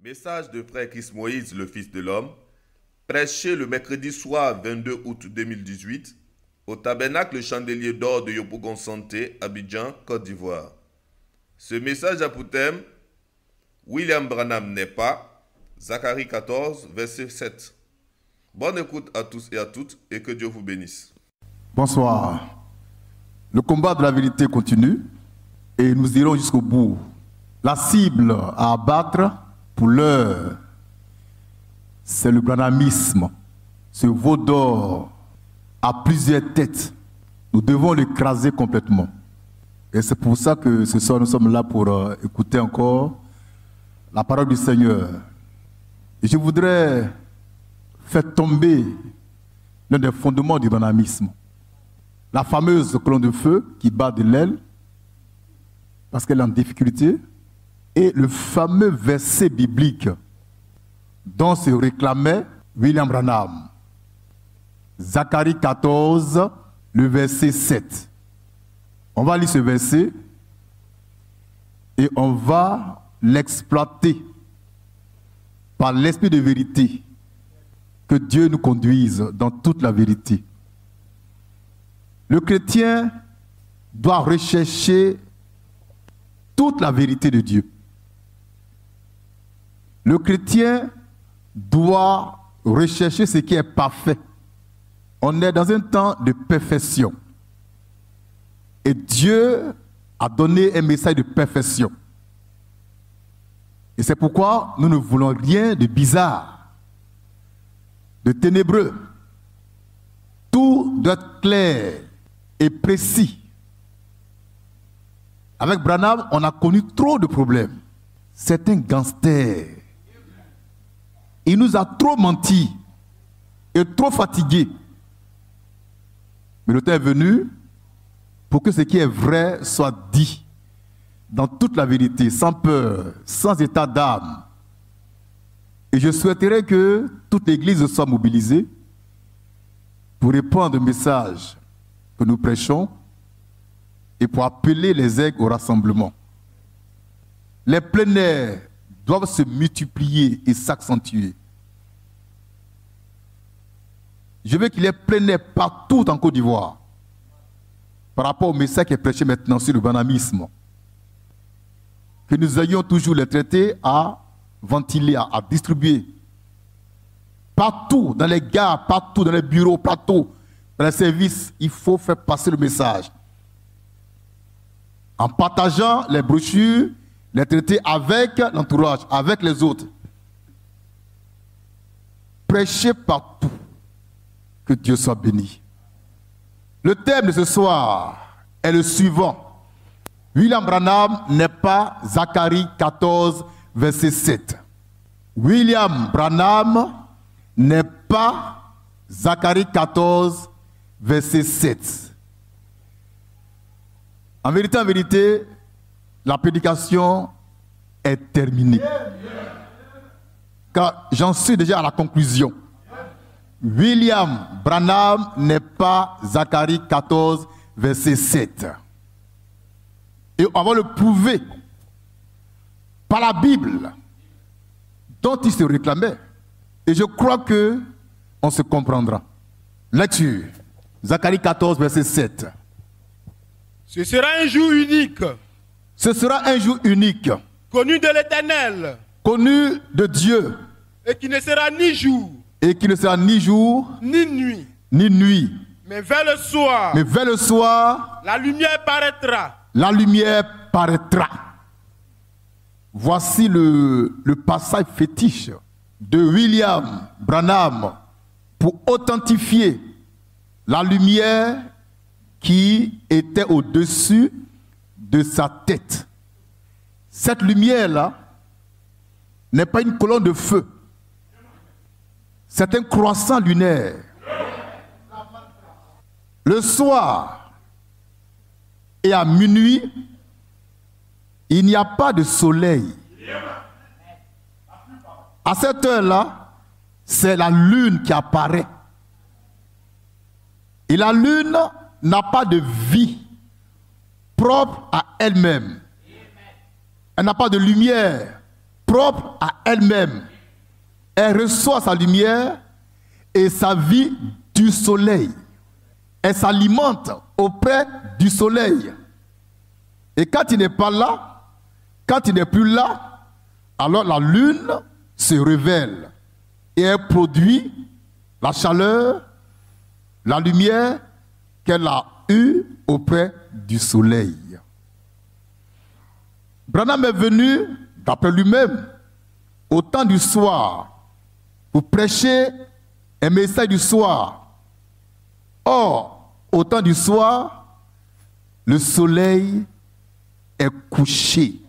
Message de frère Chris Moïse, le Fils de l'Homme, prêché le mercredi soir 22 août 2018 au tabernacle Chandelier d'Or de Yopougon Santé, Abidjan, Côte d'Ivoire. Ce message a pour thème William Branham n'est pas, Zacharie 14, verset 7. Bonne écoute à tous et à toutes et que Dieu vous bénisse. Bonsoir. Le combat de la vérité continue et nous irons jusqu'au bout. La cible à abattre pour l'heure, c'est le branhamisme, ce veau d'or à plusieurs têtes. Nous devons l'écraser complètement. Et c'est pour ça que ce soir nous sommes là pour écouter encore la parole du Seigneur. Et je voudrais faire tomber l'un des fondements du branhamisme. La fameuse colonne de feu qui bat de l'aile parce qu'elle est en difficulté. Et le fameux verset biblique dont se réclamait William Branham. Zacharie 14, le verset 7. On va lire ce verset et on va l'exploiter par l'esprit de vérité. Que Dieu nous conduise dans toute la vérité. Le chrétien doit rechercher toute la vérité de Dieu. Le chrétien doit rechercher ce qui est parfait. On est dans un temps de perfection. Et Dieu a donné un message de perfection. Et c'est pourquoi nous ne voulons rien de bizarre, de ténébreux. Tout doit être clair et précis. Avec Branham, on a connu trop de problèmes. C'est un gangster. Il nous a trop menti et trop fatigués. Mais le temps est venu pour que ce qui est vrai soit dit dans toute la vérité, sans peur, sans état d'âme. Et je souhaiterais que toute l'Église soit mobilisée pour répondre au message que nous prêchons et pour appeler les aigles au rassemblement. Les plénaires doivent se multiplier et s'accentuer. Je veux qu'il y ait plénaire partout en Côte d'Ivoire par rapport au message qui est prêché maintenant sur le branhamisme. Que nous ayons toujours les traités à ventiler, à distribuer. Partout, dans les gares, partout, dans les bureaux, partout, dans les services, il faut faire passer le message. En partageant les brochures, les traités avec l'entourage, avec les autres. Prêchez partout. Que Dieu soit béni. Le thème de ce soir est le suivant. William Branham n'est pas Zacharie 14, verset 7. William Branham n'est pas Zacharie 14, verset 7. En vérité, la prédication est terminée. Car j'en suis déjà à la conclusion. William Branham n'est pas Zacharie 14, verset 7. Et on va le prouver par la Bible dont il se réclamait. Et je crois que on se comprendra. Lecture. Zacharie 14, verset 7. Ce sera un jour unique. Ce sera un jour unique. Connu de l'Éternel. Connu de Dieu. Et qui ne sera ni jour. Et qui ne sera ni jour. Ni nuit. Ni nuit. Mais vers le soir. Mais vers le soir. La lumière paraîtra. La lumière paraîtra. Voici le passage fétiche de William Branham pour authentifier la lumière qui était au-dessus de sa tête. Cette lumière-là n'est pas une colonne de feu. C'est un croissant lunaire. Le soir et à minuit, il n'y a pas de soleil. À cette heure-là, c'est la lune qui apparaît. Et la lune n'a pas de vie propre à elle-même. Elle n'a pas de lumière. propre à elle-même. Elle reçoit sa lumière et sa vie du soleil. Elle s'alimente auprès du soleil. Et quand il n'est pas là, quand il n'est plus là, alors la lune se révèle et elle produit la chaleur, la lumière qu'elle a eue auprès du soleil. Branham est venu, d'après lui-même, au temps du soir, pour prêcher un message du soir. Or, au temps du soir, le soleil est couché.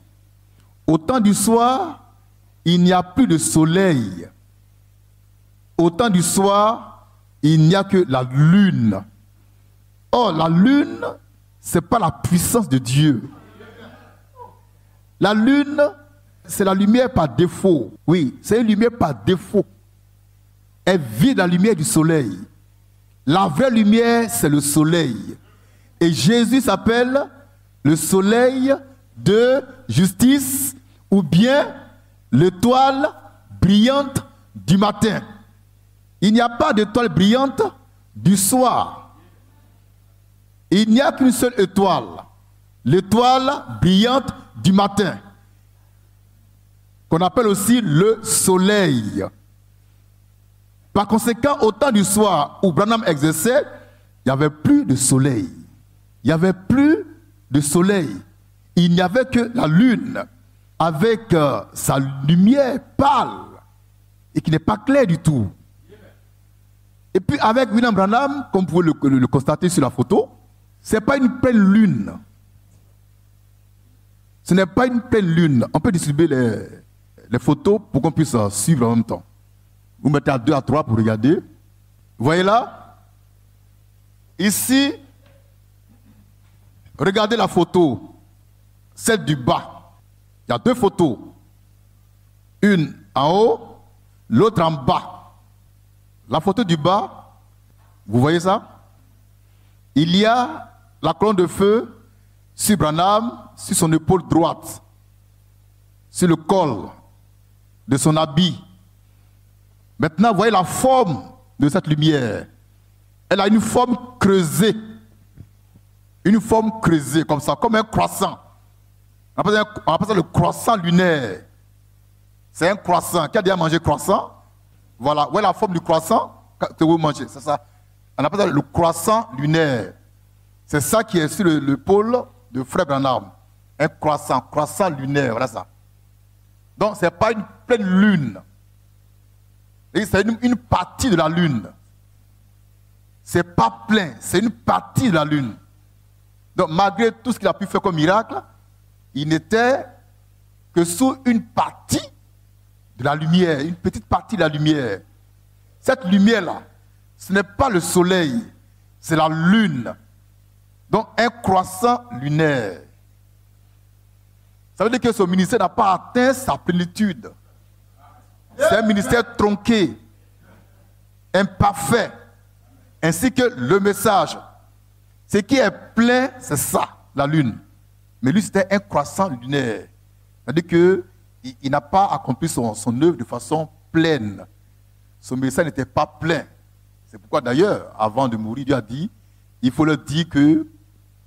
Au temps du soir, il n'y a plus de soleil. Au temps du soir, il n'y a que la lune. Or, la lune, ce n'est pas la puissance de Dieu. La lune, c'est la lumière par défaut. Oui, c'est une lumière par défaut. Elle vit la lumière du soleil. La vraie lumière, c'est le soleil. Et Jésus s'appelle le soleil de justice ou bien l'étoile brillante du matin. Il n'y a pas d'étoile brillante du soir. Il n'y a qu'une seule étoile. L'étoile brillante du matin. Qu'on appelle aussi le soleil. Par conséquent, au temps du soir où Branham exerçait, il n'y avait plus de soleil. Il n'y avait plus de soleil. Il n'y avait que la lune avec sa lumière pâle et qui n'est pas claire du tout. Et puis avec William Branham, comme vous pouvez le constater sur la photo, ce n'est pas une pleine lune. Ce n'est pas une pleine lune. On peut distribuer les photos pour qu'on puisse suivre en même temps. Vous mettez à 2 à 3 pour regarder. Vous voyez là? Ici, regardez la photo, celle du bas. Il y a 2 photos. Une en haut, l'autre en bas. La photo du bas, vous voyez ça? Il y a la colonne de feu sur Branham, sur son épaule droite, sur le col de son habit. Maintenant, vous voyez la forme de cette lumière. Elle a une forme creusée. Une forme creusée, comme ça, comme un croissant. On appelle ça le croissant lunaire. C'est un croissant. Qui a déjà mangé croissant? Voilà. Vous voyez la forme du croissant que vous mangez. C'est ça. On appelle ça le croissant lunaire. C'est ça qui est sur le pôle de Frère Branham. Un croissant lunaire. Voilà ça. Donc, ce n'est pas une pleine lune. C'est une partie de la lune. Ce n'est pas plein, c'est une partie de la lune. Donc malgré tout ce qu'il a pu faire comme miracle, il n'était que sous une partie de la lumière, une petite partie de la lumière. Cette lumière-là, ce n'est pas le soleil, c'est la lune. Donc un croissant lunaire. Ça veut dire que ce ministère n'a pas atteint sa plénitude. C'est un ministère tronqué, imparfait, ainsi que le message. Ce qui est plein, c'est ça, la lune. Mais lui, c'était un croissant lunaire. C'est-à-dire qu'il n'a pas accompli son œuvre de façon pleine. Son message n'était pas plein. C'est pourquoi d'ailleurs, avant de mourir, Dieu a dit, il faut leur dire qu'il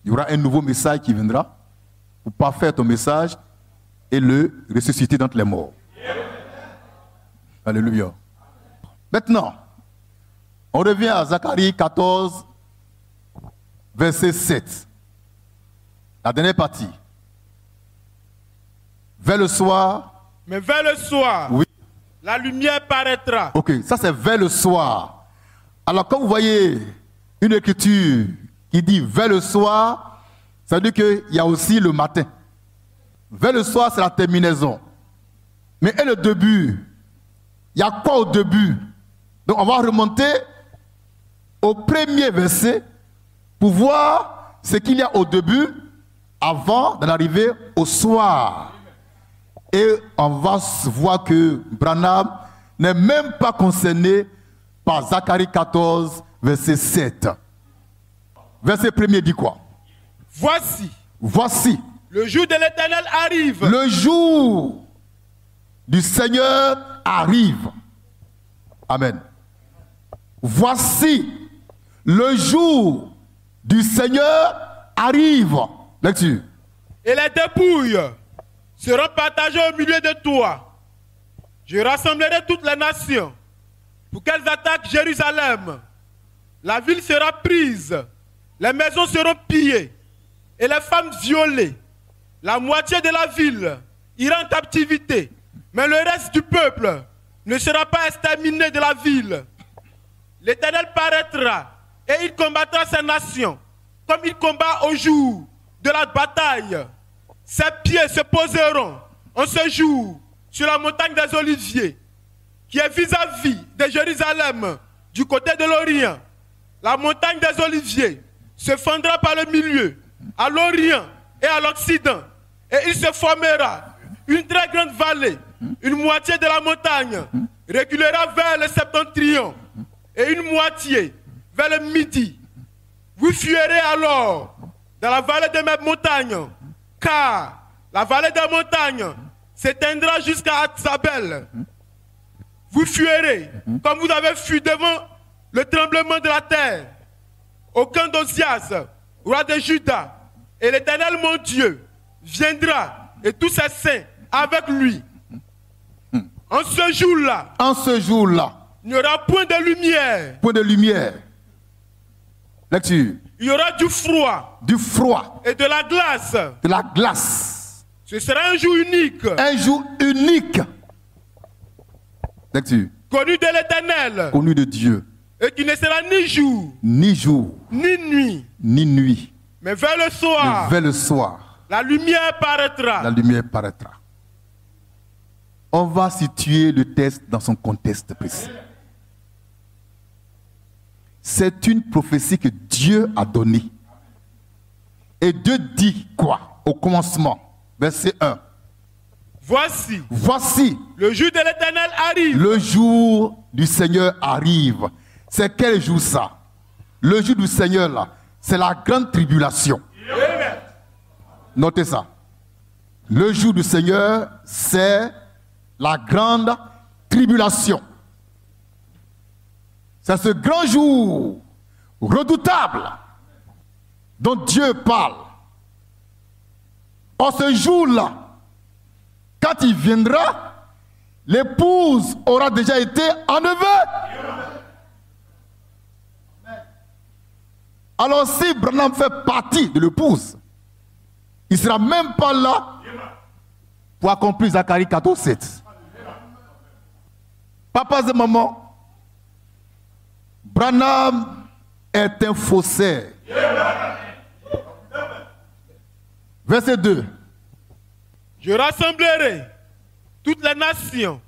y aura un nouveau message qui viendra pour parfaire ton message et le ressusciter d'entre les morts. Alléluia. Maintenant, on revient à Zacharie 14, verset 7. La dernière partie. Vers le soir. Mais vers le soir, Oui. la lumière paraîtra. Ok, ça c'est vers le soir. Alors quand vous voyez une écriture qui dit vers le soir, ça veut dire qu'il y a aussi le matin. Vers le soir, c'est la terminaison. Mais et le début? Il y a quoi au début? Donc on va remonter au premier verset pour voir ce qu'il y a au début avant d'en arriver au soir. Et on va voir que Branham n'est même pas concerné par Zacharie 14, verset 7. Verset premier dit quoi? Voici, Voici, le jour de l'Éternel arrive. le jour du Seigneur arrive. Amen. Voici, le jour du Seigneur arrive. Lecture. Et les dépouilles seront partagées au milieu de toi. Je rassemblerai toutes les nations pour qu'elles attaquent Jérusalem. La ville sera prise, les maisons seront pillées et les femmes violées. La moitié de la ville ira en captivité, mais le reste du peuple ne sera pas exterminé de la ville. L'Éternel paraîtra et il combattra ces nations comme il combat au jour de la bataille. Ses pieds se poseront en ce jour sur la montagne des Oliviers, qui est vis-à-vis de Jérusalem, du côté de l'Orient. La montagne des Oliviers se fendra par le milieu, à l'Orient et à l'Occident, et il se formera une très grande vallée. Une moitié de la montagne reculera vers le septentrion, et une moitié vers le midi. Vous fuirez alors dans la vallée de mes montagnes, car la vallée des montagnes s'éteindra jusqu'à Atzabel. Vous fuirez comme vous avez fui devant le tremblement de la terre, au camp d'Ozias, roi de Juda, et l'Éternel mon Dieu viendra, et tous ses saints avec lui. En ce jour-là, il n'y aura point de lumière. Point de lumière. Lecture. Il y aura du froid. Du froid. Et de la glace. De la glace. Ce sera un jour unique. Un jour unique. Lecture. Connu de l'Éternel. Connu de Dieu. Et qui ne sera ni jour. Ni jour. Ni nuit. Ni nuit. Mais vers le soir. Mais vers le soir. La lumière paraîtra. La lumière paraîtra. On va situer le texte dans son contexte précis. C'est une prophétie que Dieu a donnée. Et Dieu dit quoi au commencement? Verset 1. Voici. Voici. Le jour de l'Éternel arrive. Le jour du Seigneur arrive. C'est quel jour ça? Le jour du Seigneur là, c'est la grande tribulation. Amen. Notez ça. Le jour du Seigneur, c'est la grande tribulation. C'est ce grand jour redoutable dont Dieu parle. En ce jour-là, quand il viendra, l'épouse aura déjà été enlevée. Alors si Branham fait partie de l'épouse, il ne sera même pas là pour accomplir Zacharie 14:7. Papas et mamans, Branham est un faussaire. Verset 2. Je rassemblerai toutes les nations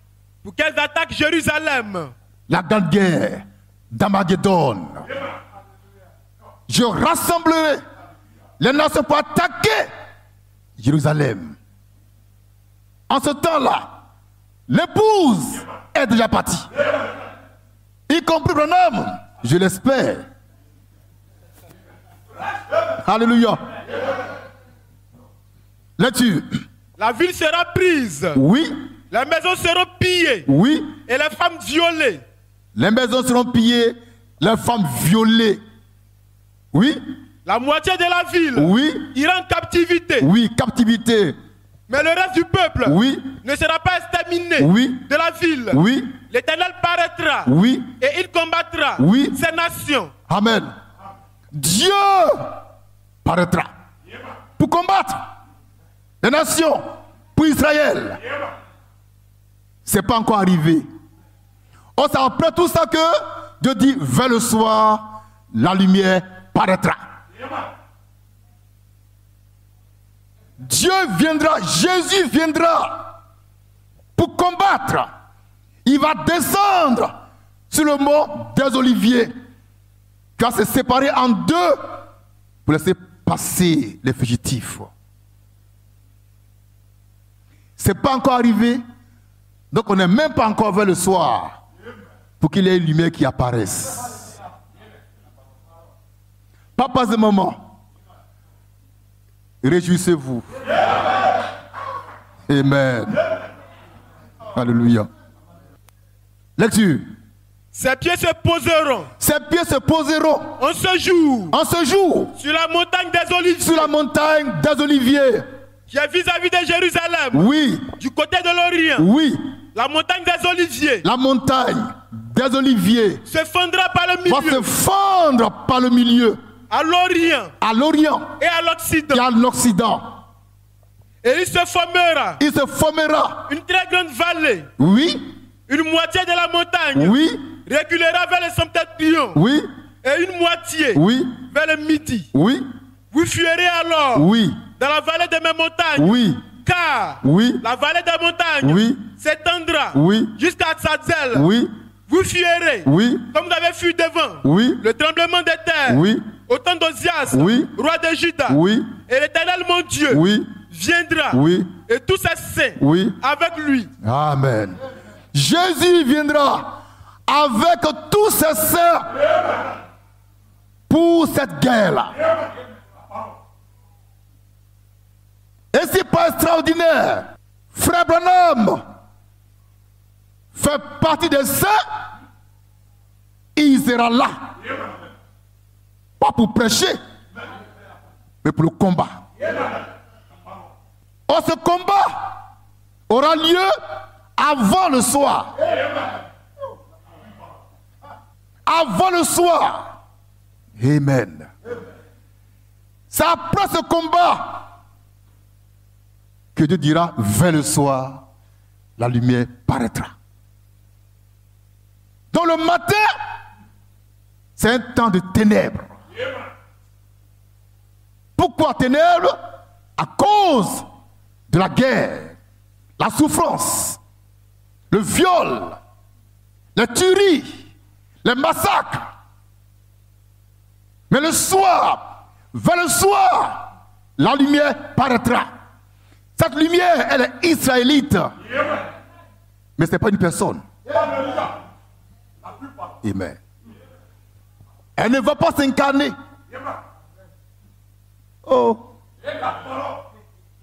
pour qu'elles attaquent Jérusalem. La grande guerre d'Armageddon. Je rassemblerai les nations pour attaquer Jérusalem. En ce temps-là, l'épouse est déjà partie. Y compris Branham, je l'espère. Alléluia. Lecture. La ville sera prise. Oui. Les maisons seront pillées. Oui. Et les femmes violées. Les maisons seront pillées, les femmes violées. Oui. La moitié de la ville oui. ira en captivité. Oui, captivité. Mais le reste du peuple oui. ne sera pas exterminé oui. de la ville. Oui. L'Éternel paraîtra oui. et il combattra oui. ces nations. Amen. Dieu paraîtra pour combattre les nations, pour Israël. Ce n'est pas encore arrivé. Oh, c'est après tout ça que Dieu dit, vers le soir, la lumière paraîtra. Dieu viendra, Jésus viendra pour combattre. Il va descendre sur le mont des Oliviers, qui va se séparer en deux pour laisser passer les fugitifs. Ce n'est pas encore arrivé, donc on n'est même pas encore vers le soir pour qu'il y ait une lumière qui apparaisse. Papas et mamans, réjouissez-vous. Amen. Alléluia. Lecture. Ses pieds se poseront. Ses pieds se poseront. En ce jour. En ce jour. Sur la montagne des Oliviers. Sur la montagne des Oliviers. Qui est vis-à-vis de Jérusalem. Oui. Du côté de l'Orient. Oui. La montagne des Oliviers. La montagne des Oliviers. Se fendra par le milieu. Va se fendre par le milieu. À l'Orient. À l'Orient. Et à l'Occident. Et à l'Occident. Et il se formera. Il se formera. Une très grande vallée. Oui. Une moitié de la montagne. Oui. Reculera vers le septentrion. Oui. Et une moitié. Oui. Vers le midi. Oui. Vous fuirez alors. Oui. Dans la vallée de mes montagnes. Oui. Car. Oui. La vallée des montagnes. Oui. S'étendra. Oui. Jusqu'à Tzazel. Oui. Vous fuirez. Oui. Comme vous avez fui devant. Oui. Le tremblement des terres. Oui. Au temps d'Ozias. Oui. Roi de Juda. Oui. Et l'Éternel mon Dieu. Oui. Viendra. Oui. Et tous ses saints. Oui. Avec lui. Amen. Jésus viendra avec tous ses saints pour cette guerre-là. Et c'est pas extraordinaire. Frère Branham fait partie des saints. Il sera là. Pas pour prêcher, mais pour le combat. Or, ce combat aura lieu avant le soir. Avant le soir. Amen. C'est après ce combat que Dieu dira, vers le soir, la lumière paraîtra. Donc le matin, c'est un temps de ténèbres. Pourquoi ténèbres? À cause de la guerre, la souffrance, le viol, les tueries, les massacres. Mais le soir, vers le soir, la lumière paraîtra. Cette lumière, elle est israélite. Mais ce n'est pas une personne. Amen. Elle ne va pas s'incarner. Oh.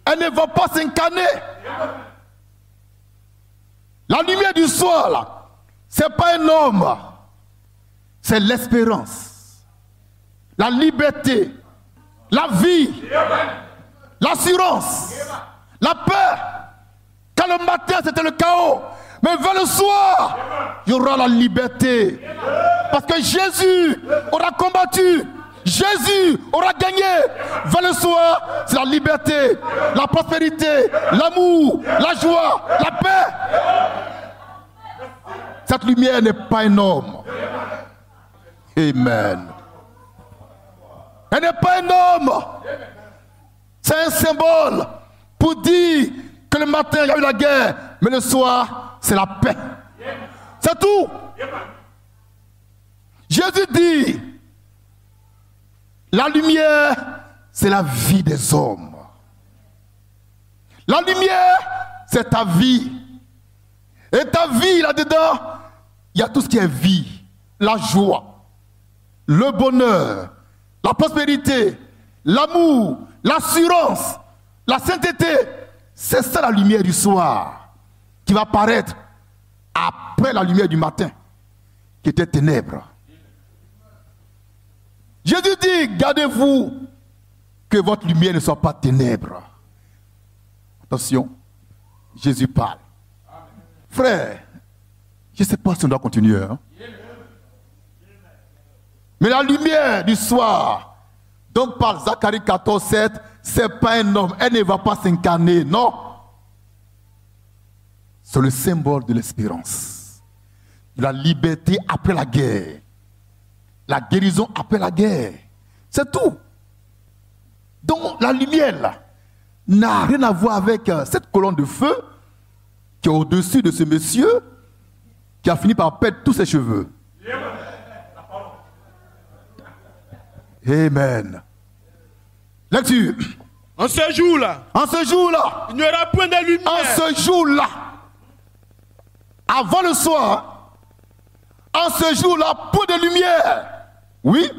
Elle ne va pas s'incarner. La lumière du soir, là, ce n'est pas un homme. C'est l'espérance, la liberté, la vie, l'assurance, la paix. Quand le matin c'était le chaos, mais vers le soir, il y aura la liberté. Parce que Jésus aura combattu. Jésus aura gagné. Vers le soir, c'est la liberté, la prospérité, l'amour, la joie, la paix. Cette lumière n'est pas un homme. Amen. Elle n'est pas un homme. C'est un symbole pour dire que le matin, il y a eu la guerre, mais le soir, c'est la paix. C'est tout. Jésus dit, la lumière, c'est la vie des hommes. La lumière, c'est ta vie. Et ta vie, là-dedans, il y a tout ce qui est vie. La joie, le bonheur, la prospérité, l'amour, l'assurance, la sainteté. C'est ça la lumière du soir qui va paraître après la lumière du matin, qui était ténèbres. Jésus dit, gardez-vous que votre lumière ne soit pas ténèbres. Attention, Jésus parle. Frère, je ne sais pas si on doit continuer. Hein? Mais la lumière du soir, dont parle Zacharie 14, 7, ce n'est pas un homme, elle ne va pas s'incarner, non. C'est le symbole de l'espérance, de la liberté après la guerre, la guérison après la guerre. C'est tout. Donc la lumière là n'a rien à voir avec cette colonne de feu qui est au-dessus de ce monsieur qui a fini par perdre tous ses cheveux. Amen. Lecture. En ce jour-là. En ce jour-là. Il n'y aura point de lumière. En ce jour-là. Avant le soir. En ce jour-là, point de lumière. Oui.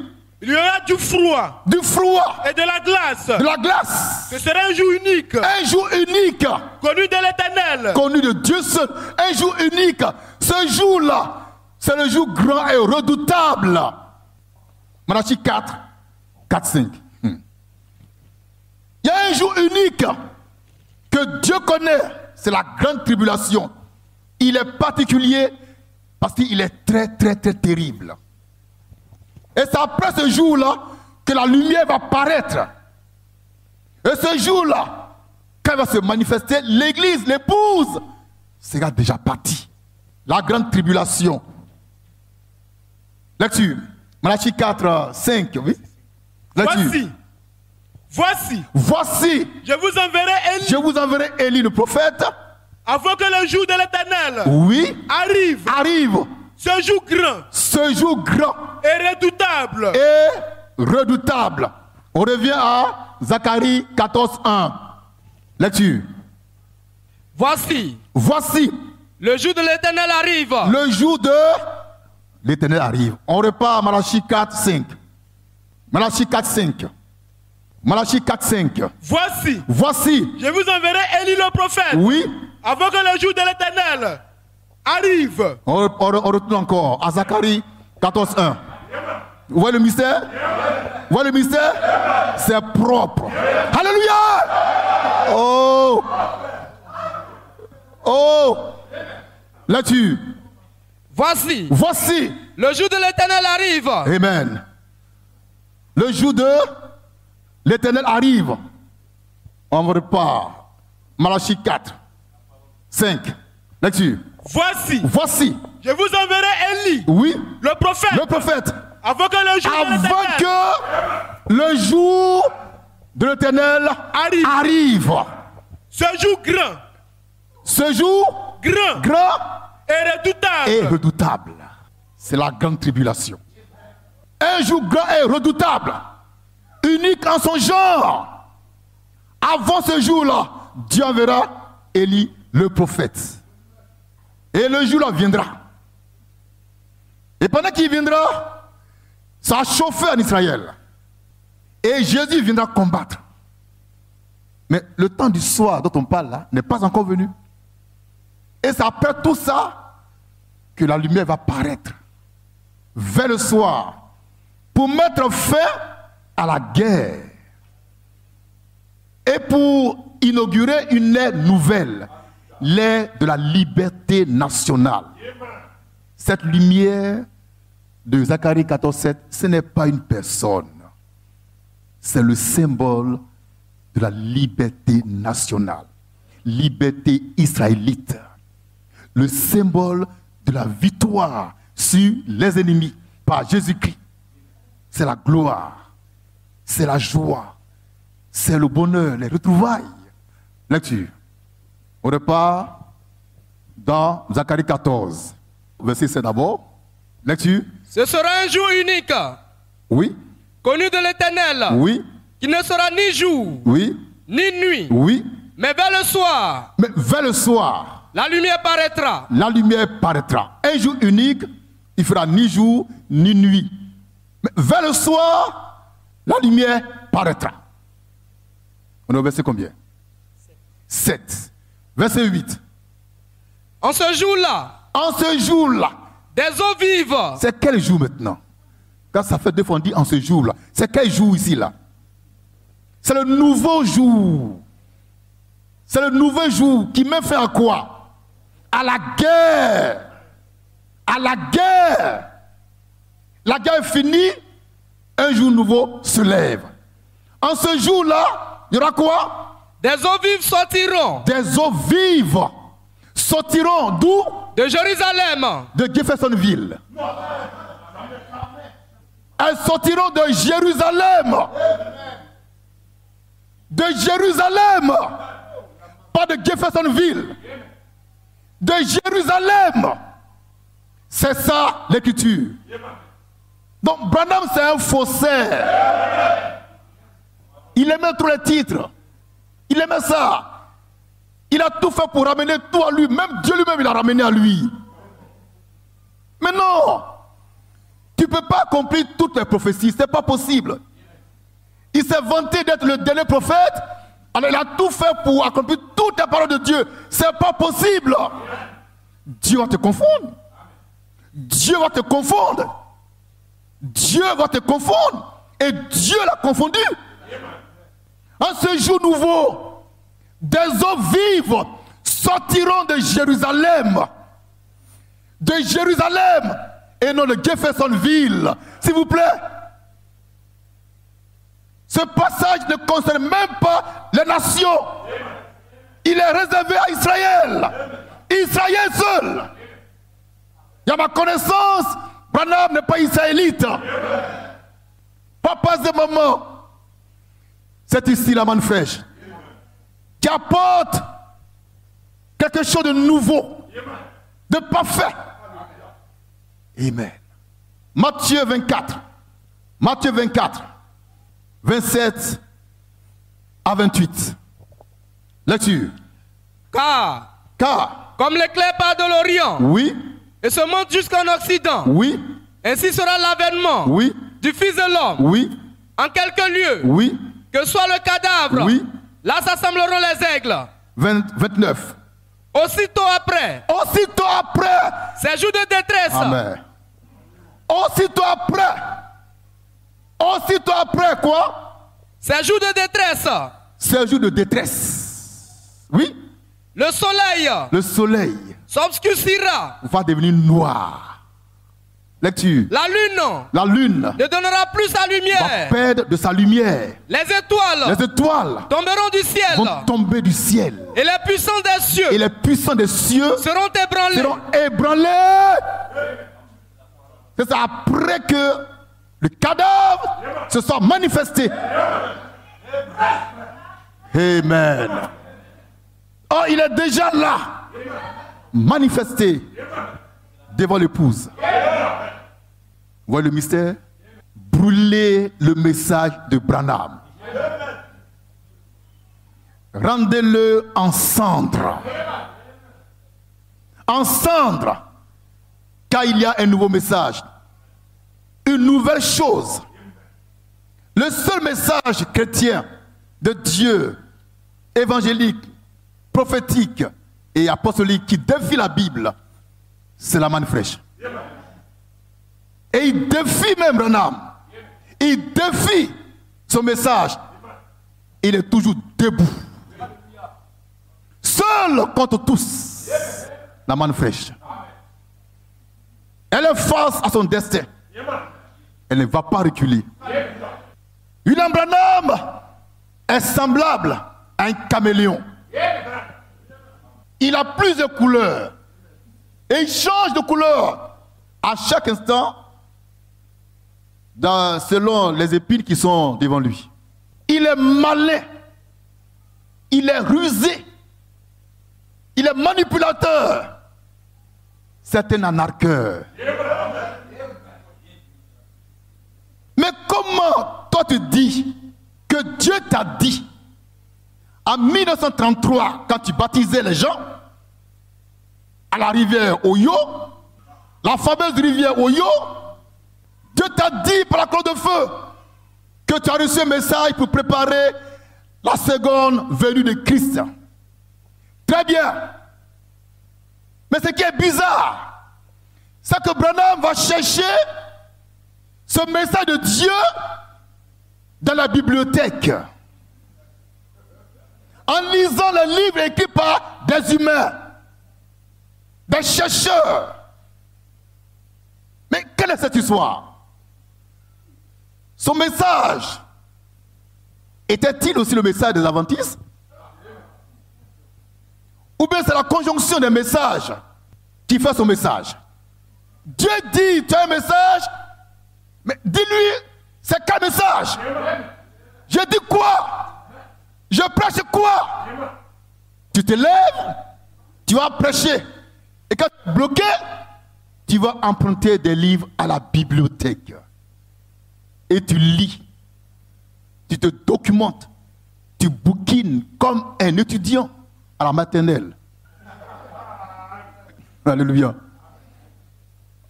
Il y aura du froid. Du froid. Et de la glace. De la glace. Ce sera un jour unique. Un jour unique. Connu de l'Éternel. Connu de Dieu seul. Un jour unique. Ce jour-là, c'est le jour grand et redoutable. Malachie 4, 4, 5. Il y a un jour unique que Dieu connaît. C'est la grande tribulation. Il est particulier parce qu'il est très, très, très terrible. Et c'est après ce jour-là que la lumière va paraître. Et ce jour-là, quand elle va se manifester, l'église, l'épouse, sera déjà partie. La grande tribulation. Lecture. Malachie 4, 5. Oui. Lecture. Voici. Je vous enverrai Élie. Je vous enverrai Élie le prophète. Avant que le jour de l'Éternel arrive. Ce jour grand. Et redoutable. On revient à Zacharie 14, 1. Lecture. Voici. Le jour de l'Éternel arrive. Le jour de l'Éternel arrive. On repart à Malachie 4, 5. Malachie 4, 5. Malachie 4, 5. Voici. Je vous enverrai Élie le prophète. Oui. Avant que le jour de l'Éternel arrive. On retourne encore à Zacharie 14, 1. Vous voyez le mystère? Vous voyez le mystère? C'est propre. Alléluia! Oh! Là-dessus. Voici. Le jour de l'Éternel arrive. Amen. Le jour de l'Éternel arrive. On repart. Malachie 4, 5. Lecture. Voici. Je vous enverrai Élie. Oui. Le prophète. Avant que le jour de l'Éternel arrive. Ce jour grand. Et redoutable. C'est la grande tribulation. Un jour grand et redoutable. Unique en son genre. Avant ce jour-là, Dieu enverra Élie le prophète. Et le jour-là viendra. Et pendant qu'il viendra, ça a chauffé en Israël. Et Jésus viendra combattre. Mais le temps du soir dont on parle là n'est pas encore venu. Et c'est après tout ça que la lumière va paraître. Vers le soir. Pour mettre fin à la guerre. Et pour inaugurer une ère nouvelle. L'ère de la liberté nationale. Cette lumière de Zacharie 14, 7, ce n'est pas une personne. C'est le symbole de la liberté nationale. Liberté israélite. Le symbole de la victoire sur les ennemis par Jésus-Christ. C'est la gloire. C'est la joie. C'est le bonheur, les retrouvailles. Lecture. On repart dans Zacharie 14, verset 7 d'abord. Lecture. Ce sera un jour unique. Oui. Connu de l'Éternel. Oui. Qui ne sera ni jour. Oui. Ni nuit. Oui. Mais vers le soir. La lumière paraîtra. La lumière paraîtra. Un jour unique, il fera ni jour ni nuit. Mais vers le soir, la lumière paraîtra. On est au verset combien? 7. Verset 8. En ce jour-là. Des eaux vives. C'est quel jour maintenant? Quand ça fait 2 fois on dit en ce jour-là. C'est quel jour ici là? C'est le nouveau jour. C'est le nouveau jour qui met fin à quoi? À la guerre. À la guerre. La guerre est finie. Un jour nouveau se lève. En ce jour-là, il y aura quoi? Des eaux vives sortiront. Des eaux vives sortiront d'où? De Jérusalem. De Jeffersonville. Elles sortiront de Jérusalem. De Jérusalem. Pas de Jeffersonville. De Jérusalem. C'est ça l'écriture. Donc Branham c'est un faussaire. Il aimait tous les titres. Il aimait ça. Il a tout fait pour ramener tout à lui. Même Dieu lui-même, il a ramené à lui. Mais non. Tu ne peux pas accomplir toutes les prophéties, ce n'est pas possible. Il s'est vanté d'être le dernier prophète, alors il a tout fait pour accomplir toutes les paroles de Dieu. Ce n'est pas possible. Dieu va te confondre. Dieu va te confondre. Dieu va te confondre. Et Dieu l'a confondu. En ce jour nouveau, des eaux vives sortiront de Jérusalem. De Jérusalem. Et non de Jeffersonville. S'il vous plaît. Ce passage ne concerne même pas les nations. Il est réservé à Israël. Israël seul. Et à ma connaissance, Branham n'est pas israélite. Pas de moment. C'est ici la manne fraîche qui apporte quelque chose de nouveau, de parfait. Amen. Matthieu 24. Matthieu 24. 27 à 28. Lecture. Car, comme l'éclair part de l'Orient, oui, et se monte jusqu'en Occident, oui, ainsi sera l'avènement, oui, du Fils de l'homme, oui, en quelque lieu, oui, que soit le cadavre, oui, là s'assembleront les aigles. 29. Aussitôt après, ces jours de détresse, amen. Aussitôt après quoi? Ces jours de détresse. Ces jours de détresse. Oui. Le soleil s'obscurcira. Va devenir noir. Lecture. La lune ne donnera plus sa lumière. Va perdre de sa lumière. Les étoiles tomberont du ciel. Vont tomber du ciel. Et les puissants des cieux seront ébranlés. C'est ça, après que le cadavre se soit manifesté. Amen. Oh, il est déjà là, manifesté devant l'épouse. Vous voyez le mystère? Brûlez le message de Branham. Rendez-le en cendres. En cendres. Car il y a un nouveau message. Une nouvelle chose. Le seul message chrétien de Dieu, évangélique, prophétique et apostolique qui défie la Bible, c'est la manne fraîche. Et il défie même Branham. Il défie son message. Il est toujours debout. Seul contre tous. La manne fraîche. Elle est face à son destin. Elle ne va pas reculer. William Branham est semblable à un caméléon. Il a plusieurs couleurs. Et il change de couleur à chaque instant selon les épines qui sont devant lui. Il est malin. Il est rusé. Il est manipulateur. C'est un anarcheur. Mais comment toi tu dis que Dieu t'a dit en 1933 quand tu baptisais les gens à la rivière Oyo, la fameuse rivière Oyo, Dieu t'a dit par la colonne de feu que tu as reçu un message pour préparer la seconde venue de Christ. Très bien. Mais ce qui est bizarre, c'est que Branham va chercher ce message de Dieu dans la bibliothèque. En lisant les livres écrits par des humains, des chercheurs. Mais quelle est cette histoire? Son message était-il aussi le message des adventistes? Ou bien c'est la conjonction des messages qui fait son message? Dieu dit, tu as un message, mais dis-lui, c'est quel message? Je dis quoi? Je prêche quoi? Tu te lèves, tu vas prêcher. Et quand tu es bloqué, tu vas emprunter des livres à la bibliothèque. Et tu lis. Tu te documentes. Tu bouquines comme un étudiant à la maternelle. Alléluia.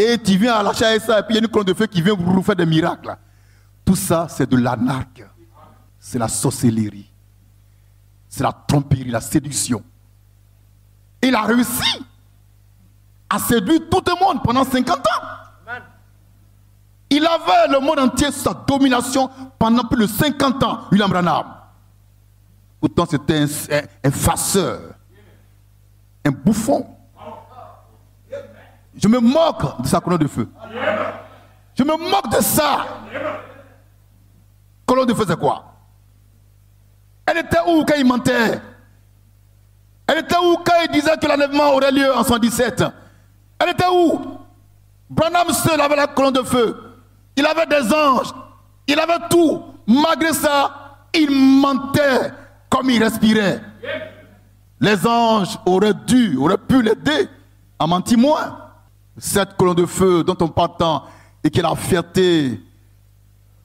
et tu viens à l'achat ça, et puis il y a une colonne de feu qui vient vous faire des miracles. Tout ça, c'est de l'anarque. C'est la sorcellerie. C'est la tromperie, la séduction. Il a réussi à séduire tout le monde pendant 50 ans. Amen. Il avait le monde entier sous sa domination pendant plus de 50 ans, William Branham. Pourtant, c'était un farceur, un bouffon. Je me moque de sa colonne de feu. Je me moque de ça. Colonne de feu, c'est quoi? Elle était où quand il mentait? Elle était où quand il disait que l'enlèvement aurait lieu en 117? Elle était où? Branham seul avait la colonne de feu. Il avait des anges. Il avait tout. Malgré ça, il mentait comme il respirait. Les anges auraient pu l'aider à mentir moins. Cette colonne de feu dont on parle tant et qui est la fierté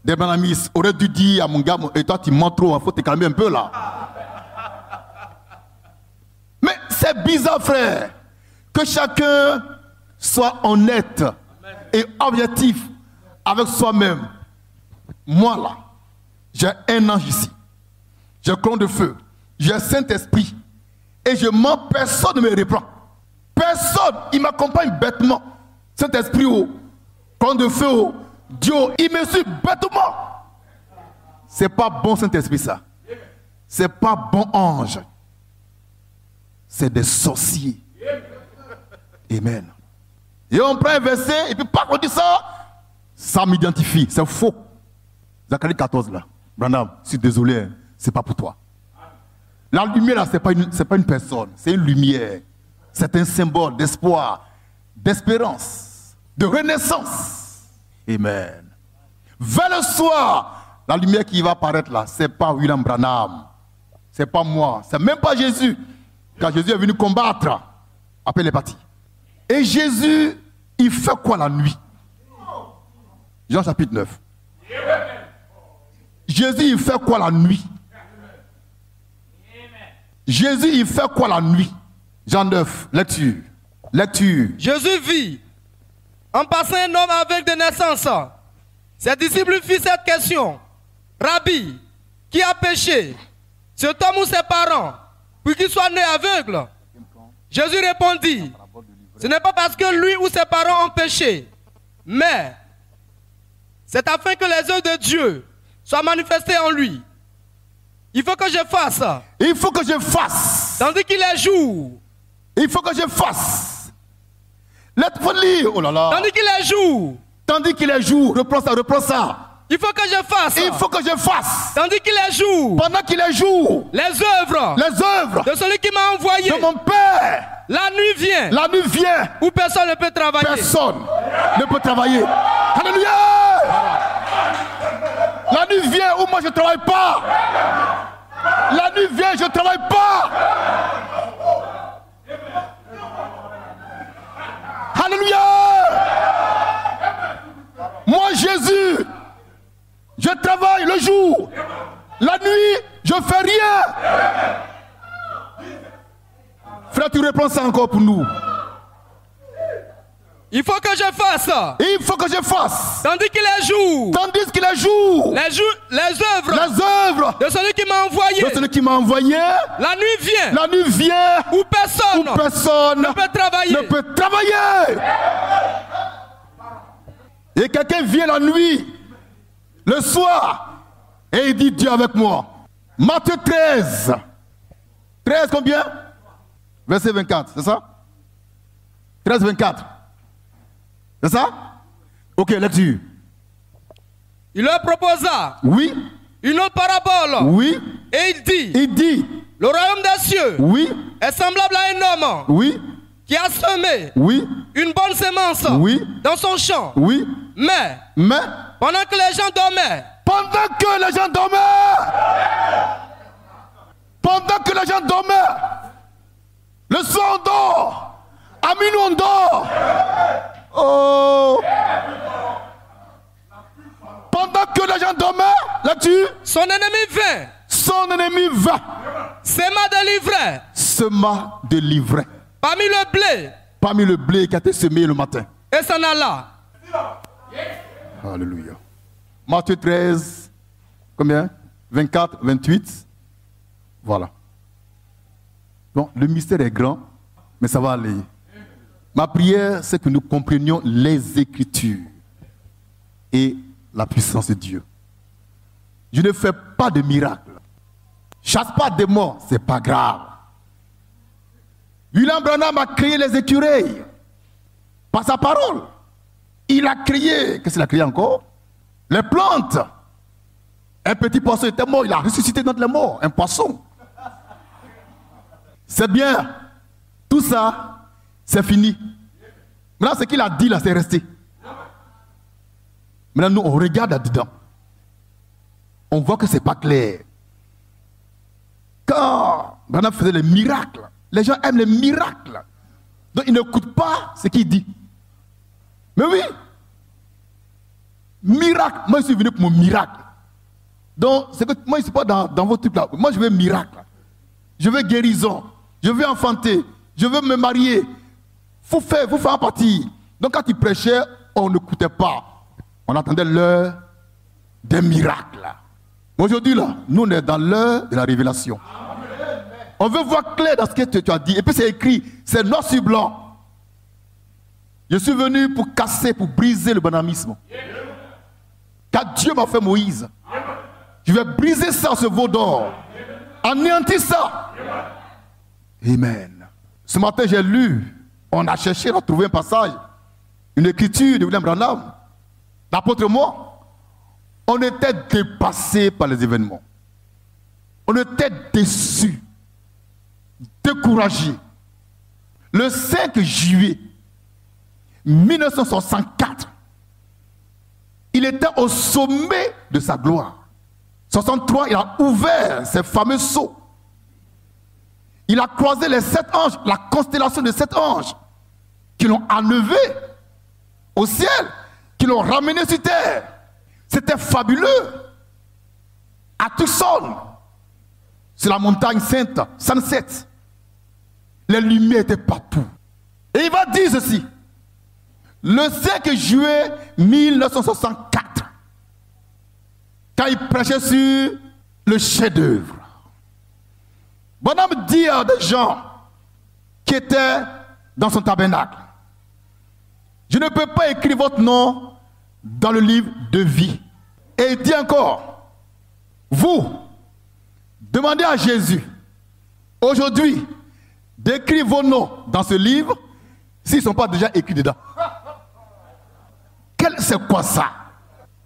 des Branhamistes aurait dû dire à mon gars, et toi tu mens trop, il faut te calmer un peu là. Mais c'est bizarre, frère, que chacun soit honnête et objectif avec soi-même. Moi là, j'ai un ange ici, j'ai colonne de feu, j'ai Saint-Esprit, et je mens, personne ne me reprend. Personne, il m'accompagne bêtement. Saint-Esprit, colonne de feu, Dieu, il me suit bêtement. C'est pas bon Saint-Esprit ça. C'est pas bon ange. C'est des sorciers. Amen. Et on prend un verset et puis pas qu'on dit ça, ça m'identifie. C'est faux. Zacharie 14 là. Branham, je suis désolé, hein, c'est pas pour toi. La lumière là, c'est pas une personne, c'est une lumière. C'est un symbole d'espoir, d'espérance, de renaissance. Amen. Vers le soir, la lumière qui va apparaître là, c'est pas William Branham. C'est pas moi. C'est même pas Jésus. Quand Jésus est venu combattre, après les partis. Et Jésus, il fait quoi la nuit? Jean chapitre 9. Jésus, il fait quoi la nuit? Jésus, il fait quoi la nuit? Jean 9, lecture. Lecture. Jésus vit en passant un homme avec des naissances. Ses disciples lui firent cette question. Rabbi, qui a péché, cet homme ou ses parents, pour qu'il soit né aveugle? Jésus répondit, ce n'est pas parce que lui ou ses parents ont péché, mais c'est afin que les œuvres de Dieu soient manifestées en lui. Il faut que je fasse. Il faut que je fasse. Tandis qu'il est jour. Il faut que je fasse. Laisse-moi lire. Oh là là. Tandis qu'il est jour. Tandis qu'il est jour. Reprends ça, reprends ça. Il faut que je fasse. Il faut que je fasse. Tandis qu'il est jour. Pendant qu'il est jour. Les œuvres. Les œuvres. De celui qui m'a envoyé. De mon Père. La nuit vient. La nuit vient. Où personne ne peut travailler. Personne ne peut travailler. Alléluia. La nuit vient où moi je ne travaille pas. La nuit vient, je ne travaille pas. Alléluia. Moi Jésus, je travaille le jour. La nuit, je ne fais rien. Frère, tu reprends ça encore pour nous. Il faut que je fasse. Il faut que je fasse. Tandis qu'il est jour. Tandis qu'il est jour. Les œuvres. Les œuvres. De celui qui m'a envoyé. De celui qui m'a envoyé. La nuit vient. La nuit vient. Où personne. Ne peut travailler. Ne peut travailler. Et quelqu'un vient la nuit, le soir, et il dit Dieu avec moi. Matthieu 13. 13 combien? Verset 24, c'est ça? 13, 24. C'est ça? Ok, lecture. Il leur proposa. Oui. Une autre parabole. Oui. Et il dit. Il dit. Le royaume des cieux. Oui. Est semblable à un homme. Oui. Qui a semé. Oui. Une bonne semence. Oui. Dans son champ. Oui. Mais. Pendant que les gens dormaient. Pendant que les gens dormaient. Pendant que les gens dormaient. Le soir on dort. À minuit on dort. Oh. Pendant que les gens dormaient, là-dessus, son ennemi vint. Son ennemi vint. Sema de l'ivraie. Sema de l'ivraie. Parmi le blé. Parmi le blé qui a été semé le matin. Et et s'en alla. Alléluia. Matthieu 13, combien? 24, 28. Voilà. Donc, le mystère est grand, mais ça va aller. Ma prière, c'est que nous comprenions les Écritures et la puissance de Dieu. Je ne fais pas de miracle. Chasse pas des morts, c'est pas grave. William Branham a créé les écureuils par sa parole. Il a créé, qu'est-ce qu'il a créé encore? Les plantes. Un petit poisson était mort, il a ressuscité d'entre les morts, un poisson. C'est bien. Tout ça, c'est fini. Maintenant, ce qu'il a dit là, c'est resté. Maintenant, nous, on regarde là-dedans. On voit que ce n'est pas clair. Quand Branham faisait les miracles, les gens aiment les miracles. Donc, ils n'écoutent pas ce qu'il dit. Mais oui. Miracle. Moi, je suis venu pour mon miracle. Donc, c'est que moi, je ne suis pas dans vos trucs là. Moi, je veux miracle. Je veux guérison. Je veux enfanter. Je veux me marier. Faut faire en partie. Donc, quand il prêchait, on n'écoutait pas. On attendait l'heure des miracles. Aujourd'hui, là, nous, on est dans l'heure de la révélation. On veut voir clair dans ce que tu as dit. Et puis, c'est écrit, c'est noir sur blanc. Je suis venu pour casser, pour briser le banamisme. Car Dieu m'a fait Moïse. Je vais briser ça, ce veau d'or. Anéantir ça. Amen. Ce matin, j'ai lu, on a cherché, on a trouvé un passage, une écriture de William Branham. L'apôtre moi, on était dépassé par les événements. On était déçus, découragés. Le 5 juillet 1964, il était au sommet de sa gloire. 63, il a ouvert ses fameux sceaux. Il a croisé les 7 anges, la constellation de 7 anges, qui l'ont enlevé au ciel, qui l'ont ramené sur terre. C'était fabuleux. À Tucson, sur la montagne sainte, Sunset, les lumières étaient partout. Et il va dire ceci. Le 5 juillet 1964, quand il prêchait sur le chef-d'œuvre, Bonhomme dit à des gens qui étaient dans son tabernacle, je ne peux pas écrire votre nom dans le livre de vie. Et il dit encore, vous, demandez à Jésus, aujourd'hui, d'écrire vos noms dans ce livre, s'ils ne sont pas déjà écrits dedans. C'est quoi ça?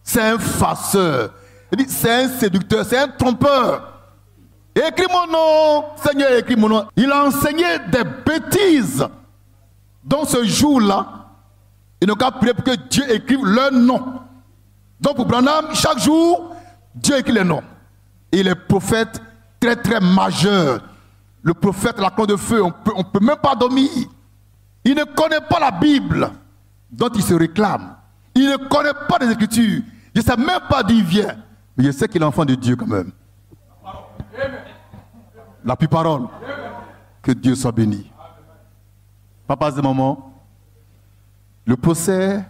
C'est un farceur, c'est un séducteur, c'est un trompeur. Écris mon nom, Seigneur, écris mon nom. Il a enseigné des bêtises. Donc ce jour-là, il n'a qu'à prier pour que Dieu écrive leur nom. Donc pour Branham, chaque jour, Dieu écrit les noms. Et les prophètes très très majeurs, le prophète la colonne de feu, on peut même pas dormir. Il ne connaît pas la Bible dont il se réclame. Il ne connaît pas les Écritures. Je ne sais même pas d'où il vient. Mais je sais qu'il est enfant de Dieu quand même. La plus parole. Que Dieu soit béni. Papa et maman, le procès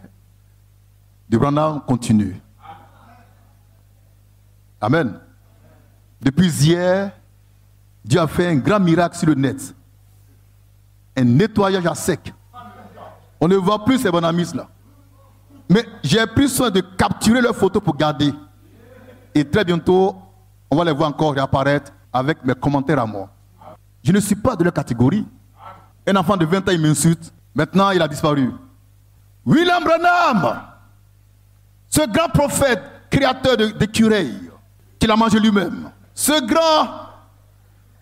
de Branham continue. Amen. Depuis hier, Dieu a fait un grand miracle sur le net. Un nettoyage à sec. On ne voit plus ces bonhamistes là. Mais j'ai pris soin de capturer leurs photos pour garder. Et très bientôt, on va les voir encore réapparaître avec mes commentaires à moi. Je ne suis pas de leur catégorie. Un enfant de 20 ans, il m'insulte. Maintenant, il a disparu. William Branham, ce grand prophète, créateur d'écureuils, qu'il a mangé lui-même. Ce grand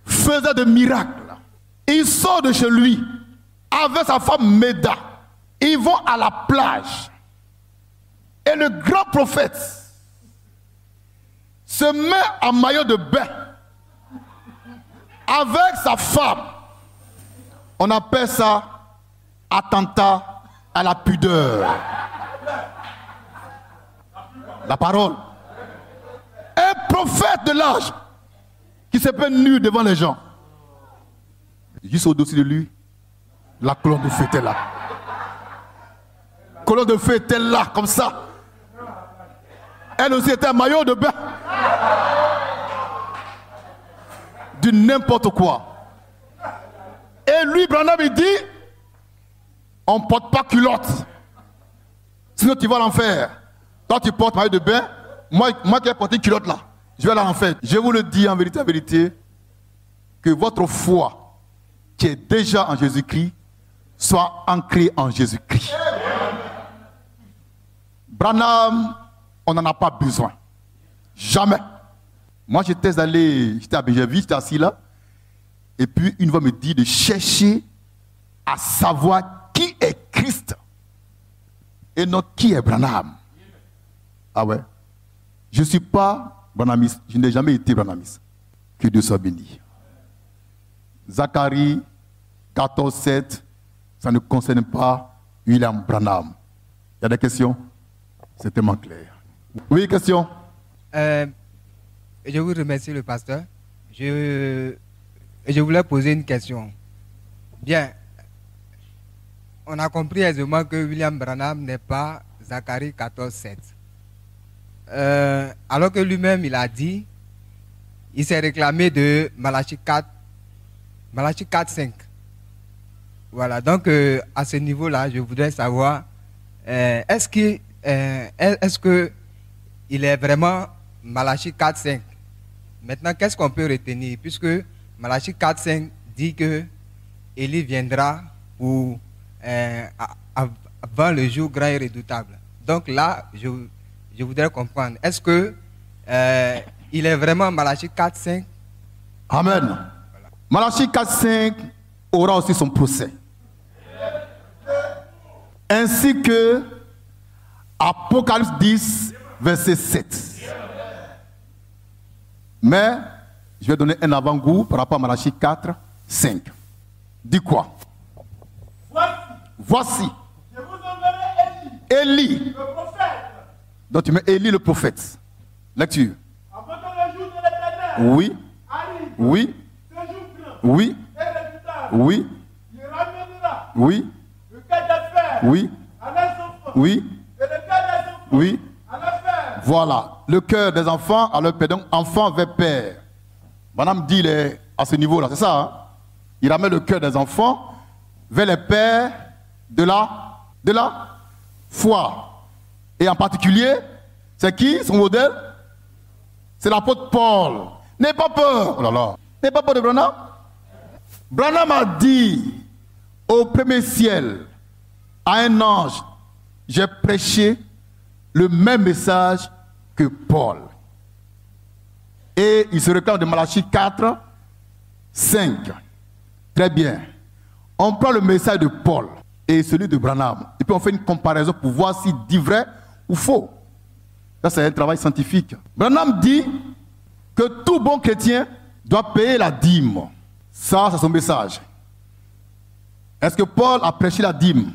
faiseur de miracles. Il sort de chez lui avec sa femme Méda. Ils vont à la plage. Et le grand prophète se met en maillot de bain avec sa femme. On appelle ça attentat à la pudeur. La parole. Un prophète de l'âge qui se peut nu devant les gens. Juste au-dessus de lui, la colonne de feu était là. colonne de feu était là, comme ça. Elle aussi était un maillot de bain. Du n'importe quoi. Et lui, Branham, il dit, on ne porte pas culotte. Sinon tu vas à l'enfer. Toi tu portes maillot de bain, moi qui ai porté culotte là, je vais aller à l'enfer. Je vous le dis en vérité, que votre foi qui est déjà en Jésus-Christ soit ancrée en Jésus-Christ. Branham, on n'en a pas besoin. Jamais. Moi j'étais à Béjéville, j'étais assis là, et puis une voix me dit de chercher à savoir qui est Christ et non qui est Branham. Ah ouais. Je ne suis pas branhamiste, je n'ai jamais été branhamiste. Que Dieu soit béni. Zacharie 14:7, ça ne concerne pas William Branham. Il y a des questions? C'est tellement clair. Oui, question? Je vous remercie le pasteur. Je voulais poser une question. Bien, on a compris aisément que William Branham n'est pas Zacharie 14:7. Alors que lui-même, il a dit, il s'est réclamé de Malachie 4:5. Voilà, donc à ce niveau-là, je voudrais savoir, est-ce qu'il est vraiment Malachie 4:5? Maintenant, qu'est-ce qu'on peut retenir? Puisque Malachie 4:5 dit que Élie viendra pour, avant le jour grand et redoutable. Donc là, je voudrais comprendre, est-ce que il est vraiment Malachie 4:5? Amen. Voilà. Malachie 4:5 aura aussi son procès. Ainsi que Apocalypse 10, verset 7. Mais je vais donner un avant-goût par rapport à Malachie 4:5. Dis quoi? Voici. Je vous enverrai Élie. le prophète. Donc tu mets Élie le prophète. Lecture. Avant que le jour de l'Éternel Oui. arrive. Oui. Ce jour grand Oui. et redoutable. Oui. Il ramènera Oui. le cœur des pères Oui. à leurs enfants. Oui. Et le cœur des enfants Oui. à leurs pères. Voilà. Le cœur des enfants à leur père. Donc enfant vers père. Madame dit il est à ce niveau-là, c'est ça, hein? Il ramène le cœur des enfants vers les pères de la foi. Et en particulier, c'est qui son modèle? C'est l'apôtre Paul. N'aie pas peur. Oh là là. N'aie pas peur de Branham. Branham a dit au premier ciel à un ange, j'ai prêché le même message que Paul. Et il se réclame de Malachie 4:5. Très bien. On prend le message de Paul et celui de Branham. Et puis on fait une comparaison pour voir s'il dit vrai ou faux. Ça, c'est un travail scientifique. Branham dit que tout bon chrétien doit payer la dîme. Ça, c'est son message. Est-ce que Paul a prêché la dîme?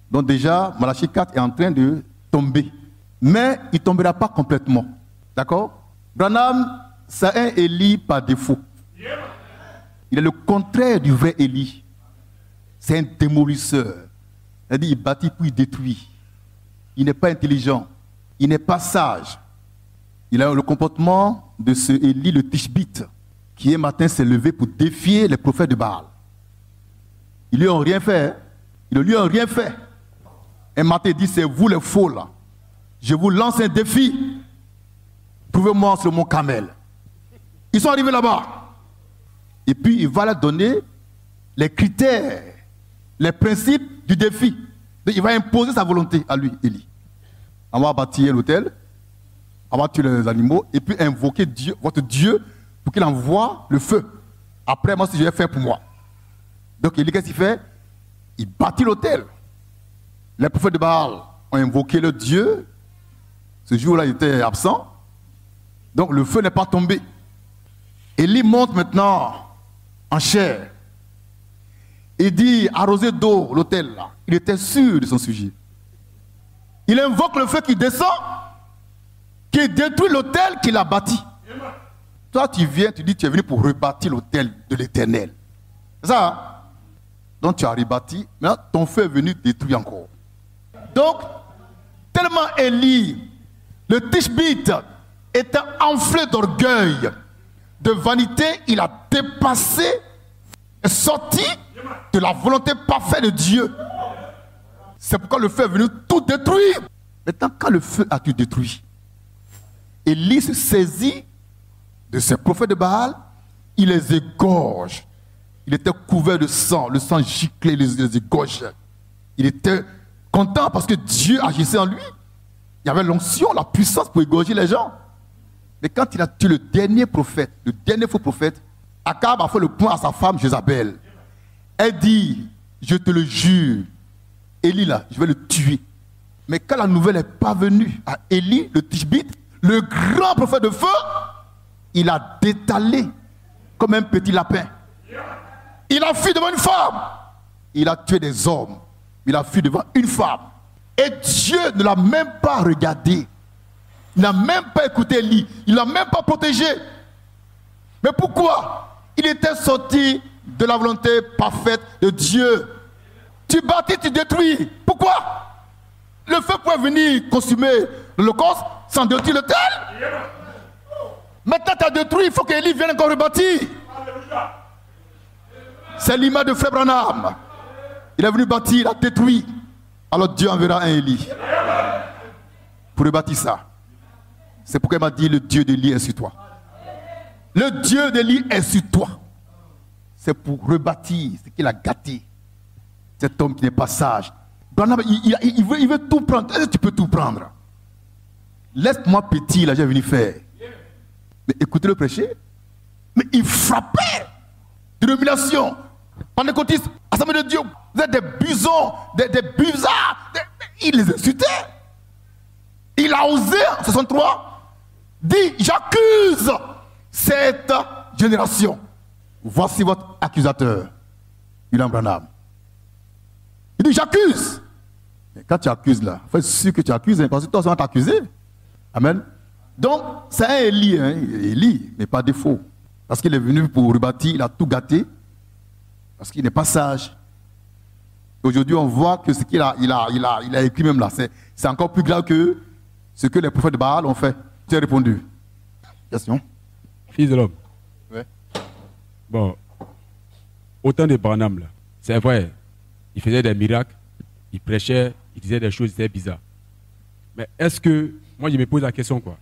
Donc déjà, Malachie 4 est en train de tomber. Mais il ne tombera pas complètement. D'accord? Branham, c'est un Élie par défaut. Il est le contraire du vrai Élie. C'est un démolisseur. C'est-à-dire, il bâtit puis il détruit. Il n'est pas intelligent. Il n'est pas sage. Il a le comportement de ce Élie le Tishbite, qui un matin s'est levé pour défier les prophètes de Baal. Ils lui ont rien fait. Hein? Ils ne lui ont rien fait. Un matin, il dit, c'est vous les faux là. Je vous lance un défi. Prouvez-moi sur mon camel. Ils sont arrivés là-bas. Et puis, il va leur donner les critères, les principes du défi. Donc, il va imposer sa volonté à lui, Élie. On va bâtir l'autel, on va tuer les animaux, et puis invoquer Dieu, votre Dieu, pour qu'il envoie le feu. Après, moi, si je vais faire pour moi. Donc, Élie, qu'est-ce qu'il fait? Il bâtit l'autel. Les prophètes de Baal ont invoqué le Dieu. Ce jour-là, il était absent. Donc, le feu n'est pas tombé. Élie monte maintenant en chair. Il dit, arroser d'eau l'autel là. Il était sûr de son sujet. Il invoque le feu qui descend, qui détruit l'autel qu'il a bâti. Toi, tu viens, tu dis, tu es venu pour rebâtir l'autel de l'Éternel. C'est ça, hein? Donc tu as rebâti, maintenant ton feu est venu détruire encore. Donc, tellement Élie, le Tishbite, était enflé d'orgueil, de vanité, il a dépassé, est sorti de la volonté parfaite de Dieu. C'est pourquoi le feu est venu tout détruire. Maintenant, quand le feu a tout détruit, Élie se saisit de ces prophètes de Baal, il les égorge. Il était couvert de sang, le sang giclait, il les égorgeait. Il était content parce que Dieu agissait en lui. Il y avait l'onction, la puissance pour égorger les gens. Mais quand il a tué le dernier prophète, le dernier faux prophète, Akab a fait le point à sa femme Jézabel. Elle dit, je te le jure, Élie là, je vais le tuer. Mais quand la nouvelle est parvenue à Élie, le Tishbite, le grand prophète de feu, il a détalé comme un petit lapin. Il a fui devant une femme. Il a tué des hommes. Il a fui devant une femme. Et Dieu ne l'a même pas regardé. Il n'a même pas écouté Élie. Il ne l'a même pas protégé. Mais pourquoi? Il était sorti de la volonté parfaite de Dieu. Tu bâtis, tu détruis. Pourquoi? Le feu pouvait venir consumer l'Holocauste sans détruire le tel. Maintenant tu as détruit, il faut qu'Élie vienne encore rebâtir. C'est l'image de Frère Branham. Il est venu bâtir, il a détruit. Alors Dieu enverra un Élie pour rebâtir ça. C'est pourquoi il m'a dit, le Dieu d'Élie est sur toi. Le Dieu d'Élie est sur toi. C'est pour rebâtir ce qu'il a gâté. Cet homme qui n'est pas sage. Branham, il veut tout prendre. Est-ce que tu peux tout prendre? Laisse-moi petit, là, j'ai venu faire. Mais écoutez-le prêcher. Mais il frappait de l'humiliation. Pentecôtistes, Assemblée de Dieu, vous êtes des bisons, des bizarres. Il les insultait. Il a osé, en 63, dit, j'accuse cette génération. Voici votre accusateur, William Branham. Il dit, j'accuse. Mais quand tu accuses là, il faut être sûr que tu accuses, hein, parce que toi, ça va t'accuser. Amen. Donc, c'est un Élie, hein, Élie, mais pas défaut. Parce qu'il est venu pour rebâtir, il a tout gâté, parce qu'il n'est pas sage. Aujourd'hui, on voit que ce qu'il a, il a écrit même là, c'est encore plus grave que ce que les prophètes de Baal ont fait. Tu as répondu. Question? Fils de l'homme. Ouais. Bon, autant de Branham là, c'est vrai, il faisait des miracles, il prêchait, il disait des choses, c'était bizarre. Mais est-ce que, moi je me pose la question quoi,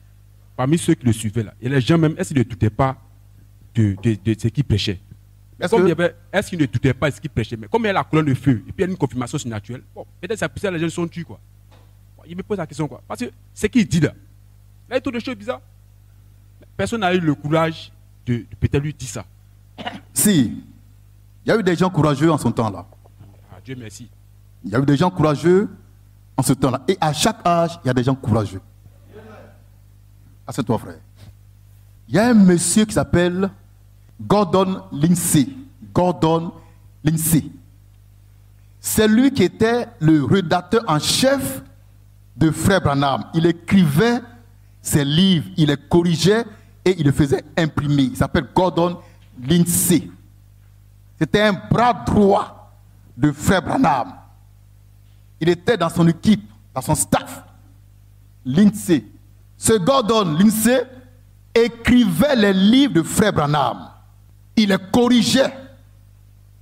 parmi ceux qui le suivaient là, et les gens même, est-ce qu'ils ne doutaient pas de ce qu'il prêchait? Est-ce qu'ils ne doutaient pas de ce qu'il prêchait? Mais comme il y a la colonne de feu, et puis il y a une confirmation surnaturelle, bon, peut-être ça poussait les gens sont tués quoi. Bon, il me pose la question quoi, parce que ce qu'il dit là, il y a tout de choses bizarres. Personne n'a eu le courage de peut-être lui dire ça. Si, il y a eu des gens courageux en son temps là. Ah, Dieu merci. Il y a eu des gens courageux en ce temps là. Et à chaque âge, il y a des gens courageux. Assieds-toi frère. Il y a un monsieur qui s'appelle Gordon Lindsay. Gordon Lindsay. C'est lui qui était le rédacteur en chef de Frère Branham. Il écrivait ses livres, il les corrigeait et il les faisait imprimer. Il s'appelle Gordon Lindsay. C'était un bras droit de Frère Branham. Il était dans son équipe, dans son staff. Lindsay. Ce Gordon Lindsay écrivait les livres de Frère Branham. Il les corrigeait.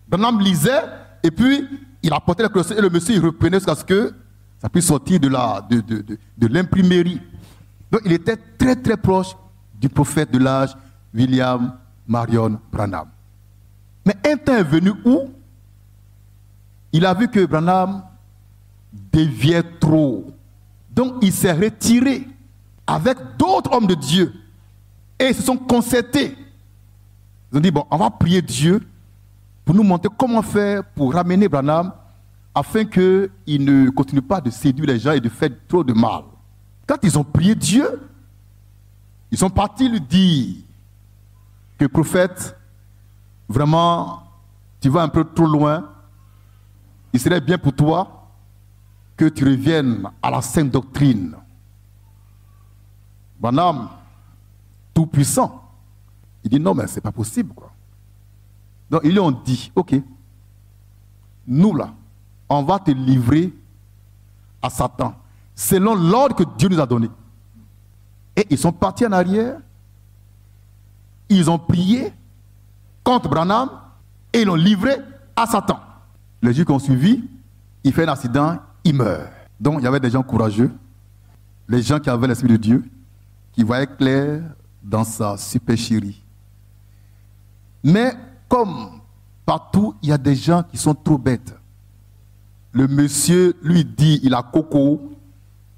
Branham lisait et puis il apportait les corrections et le monsieur il reprenait jusqu'à ce que ça puisse sortir de l'imprimerie. Donc il était très très proche du prophète de l'âge, William Marion Branham. Mais un temps est venu où il a vu que Branham déviait trop. Donc il s'est retiré avec d'autres hommes de Dieu. Et ils se sont concertés. Ils ont dit, bon, on va prier Dieu pour nous montrer comment faire pour ramener Branham afin qu'il ne continue pas de séduire les gens et de faire trop de mal. Quand ils ont prié Dieu, ils sont partis lui dire que prophète, vraiment, tu vas un peu trop loin. Il serait bien pour toi que tu reviennes à la sainte doctrine. Branham, tout puissant, il dit non, mais c'est pas possible, quoi. Donc ils lui ont dit, ok, nous là, on va te livrer à Satan, selon l'ordre que Dieu nous a donné. Et ils sont partis en arrière, ils ont prié contre Branham et ils l'ont livré à Satan. Les Juifs qui ont suivi, il fait un accident, il meurt. Donc il y avait des gens courageux, les gens qui avaient l'Esprit de Dieu, qui voyaient clair dans sa supercherie. Mais comme partout, il y a des gens qui sont trop bêtes. Le monsieur lui dit, il a coco,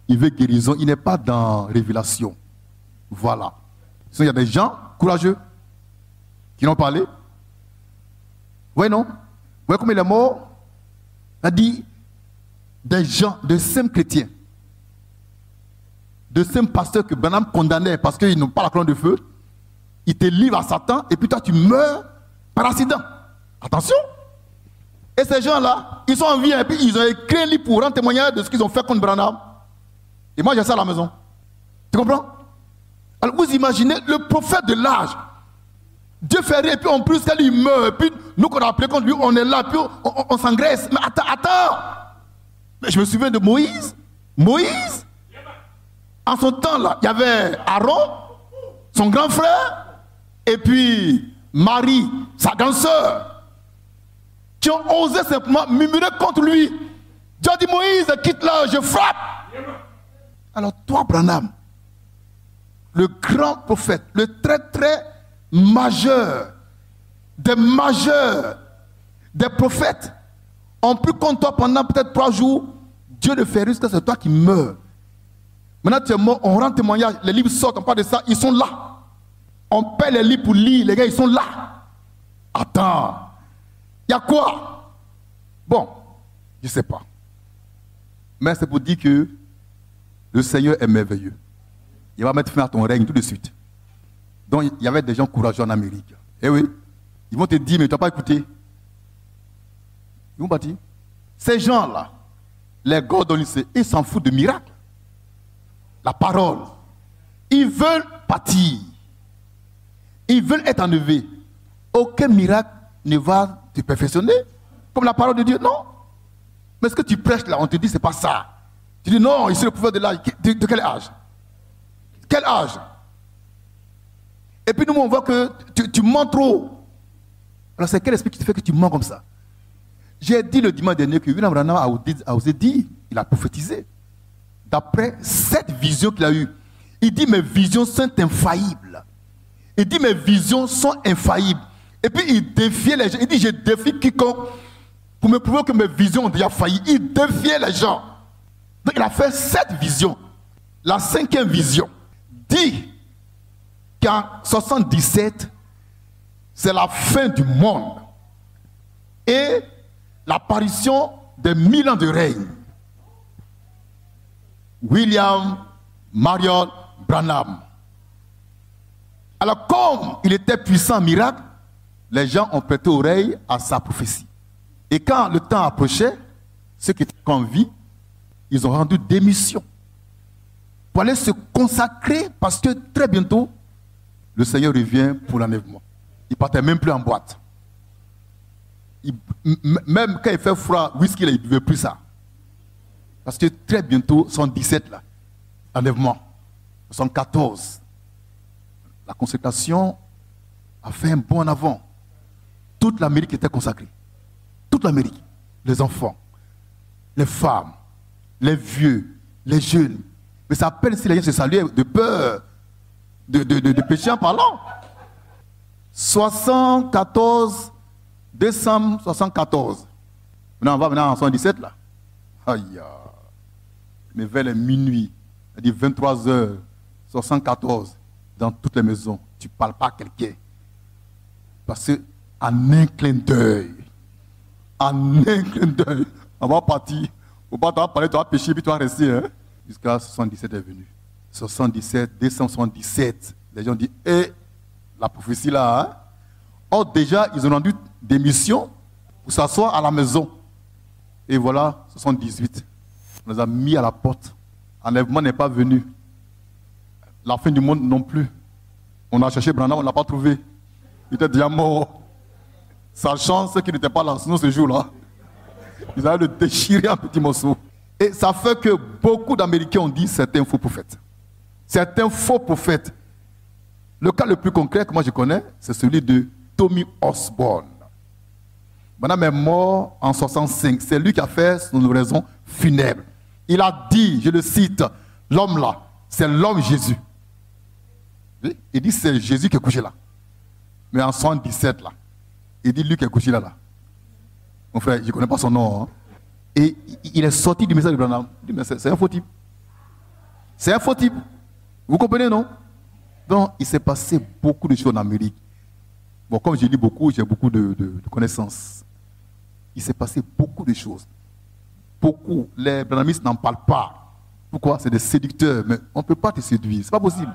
il veut guérison, il n'est pas dans révélation. Voilà. Il y a des gens courageux qui l'ont parlé. Oui, non? Vous voyez comme il est mort? Il a dit, des gens, de simples chrétiens, de simples pasteurs que Branham condamnait parce qu'ils n'ont pas la colonne de feu, ils te livrent à Satan et puis toi tu meurs par accident. Attention! Et ces gens-là, ils sont en vie et puis ils ont écrit un livre pour rendre témoignage de ce qu'ils ont fait contre Branham. Et moi j'ai ça à la maison. Tu comprends? Alors vous imaginez le prophète de l'âge. Dieu fait rien et puis en plus quand il meurt, et puis nous qu'on a appelé contre lui, on est là, puis on s'engraisse. Mais attends! Mais je me souviens de Moïse. Moïse, en son temps là, il y avait Aaron, son grand frère, et puis Marie, sa grande sœur, qui ont osé simplement murmurer contre lui. Dieu a dit, Moïse, quitte-la, je frappe. Alors toi, Branham, le grand prophète, le très très majeur, des prophètes, ont pris contre toi pendant peut-être 3 jours. Dieu ne fait rien que c'est toi qui meurs. Maintenant tu es mort, on rend témoignage, les livres sortent, on parle de ça, ils sont là. On paie les livres pour lire, les gars, ils sont là. Attends, il y a quoi? Bon, je ne sais pas. Mais c'est pour dire que le Seigneur est merveilleux. Il va mettre fin à ton règne tout de suite. Donc il y avait des gens courageux en Amérique. Eh oui, ils vont te dire, mais tu n'as pas écouté. Ils vont bâtir. Ces gens-là, les Gordon lycée, ils s'en foutent de miracles. La parole. Ils veulent partir. Ils veulent être enlevés. Aucun miracle ne va te perfectionner. Comme la parole de Dieu, non. Mais ce que tu prêches là, on te dit, c'est pas ça. Tu dis, non, ici le pouvoir de l'âge. De quel âge? Quel âge? Et puis nous, on voit que tu mens trop. Alors c'est quel esprit qui te fait que tu mens comme ça? J'ai dit le dimanche dernier que William Branham a osé dire, il a prophétisé. D'après cette vision qu'il a eue, il dit mes visions sont infaillibles. Il dit mes visions sont infaillibles. Et puis il défiait les gens. Il dit je défie quiconque pour me prouver que mes visions ont déjà failli. Il défiait les gens. Donc il a fait 7 visions. La 5e vision dit qu'en 77, c'est la fin du monde. Et l'apparition des 1000 ans de règne. William Marion Branham. Alors comme il était puissant en miracle, les gens ont prêté oreille à sa prophétie. Et quand le temps approchait, ceux qui étaient en vie, ils ont rendu démission pour aller se consacrer parce que très bientôt, le Seigneur revient pour l'enlèvement. Il ne partait même plus en boîte. Même quand il fait froid, whisky, il ne buvait plus ça. Parce que très bientôt, 117 là, enlèvement, 74, la consécration a fait un bond en avant. Toute l'Amérique était consacrée. Toute l'Amérique. Les enfants, les femmes, les vieux, les jeunes. Mais ça appelle si les gens se saluaient de peur, de péché en parlant. 74, décembre 74. Maintenant, on va maintenant en 77 là. Aïe. Mais vers les minuit, c'est-à-dire 23h74, dans toutes les maisons, tu ne parles pas à quelqu'un. Parce qu'en un clin d'œil, on va partir. On va parler, tu vas pécher, puis tu vas rester. Hein? Jusqu'à 77 est venu. 77, décembre 77, les gens disent, la prophétie là. Hein? Or, déjà, ils ont rendu des missions pour s'asseoir à la maison. Et voilà, 78. On les a mis à la porte. L'enlèvement n'est pas venu. La fin du monde non plus. On a cherché Branham, on ne l'a pas trouvé. Il était déjà mort. Sa chance qu'il n'était pas là, sinon ce jour-là, ils allaient le déchirer en petits morceaux. Et ça fait que beaucoup d'Américains ont dit c'est un faux prophète. C'est un faux prophète. Le cas le plus concret que moi je connais, c'est celui de Tommy Osborne. Madame est mort en 65. C'est lui qui a fait son oraison funèbre. Il a dit, je le cite, l'homme là, c'est l'homme Jésus. Il dit c'est Jésus qui est couché là. Mais en 77 là, il dit lui qui est couché là. Mon frère, je ne connais pas son nom. Hein. Et il est sorti du message de Branham. Il dit mais c'est un faux type. C'est un faux type. Vous comprenez, non? Donc, il s'est passé beaucoup de choses en Amérique. Bon, comme je lis beaucoup, j'ai beaucoup de connaissances. Il s'est passé beaucoup de choses. Beaucoup. Les branhamistes n'en parlent pas. Pourquoi? C'est des séducteurs. Mais on ne peut pas te séduire. Ce n'est pas possible.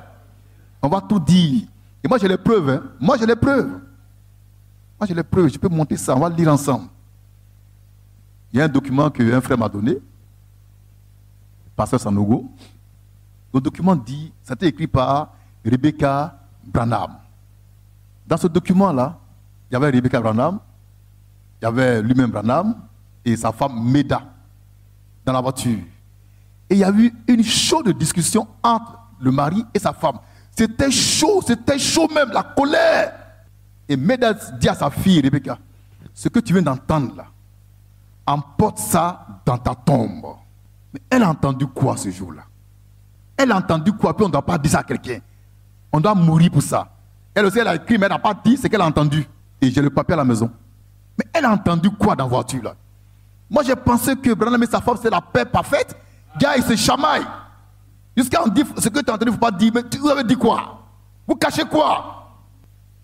On va tout dire. Et moi, j'ai les preuves. Hein. Moi, j'ai les preuves. Moi, j'ai les preuves. Je peux monter ça. On va le lire ensemble. Il y a un document qu'un frère m'a donné. Pasteur Sanogo. Le document dit, ça a été écrit par Rebecca Branham. Dans ce document-là, il y avait Rebecca Branham, il y avait lui-même Branham et sa femme Meda dans la voiture. Et il y a eu une chaude discussion entre le mari et sa femme. C'était chaud même, la colère. Et Meda dit à sa fille Rebecca, ce que tu viens d'entendre là, emporte ça dans ta tombe. Mais elle a entendu quoi ce jour-là? Elle a entendu quoi? Puis on ne doit pas dire ça à quelqu'un. On doit mourir pour ça. Elle aussi, elle a écrit, mais elle n'a pas dit ce qu'elle a entendu. Et j'ai le papier à la maison. Mais elle a entendu quoi dans la voiture là? Moi, j'ai pensé que Branham et sa femme, c'est la paix parfaite. Gars, ils se chamaillent. Jusqu'à on dit ce que tu as entendu, il ne faut pas dire. Mais vous avez dit quoi? Vous cachez quoi?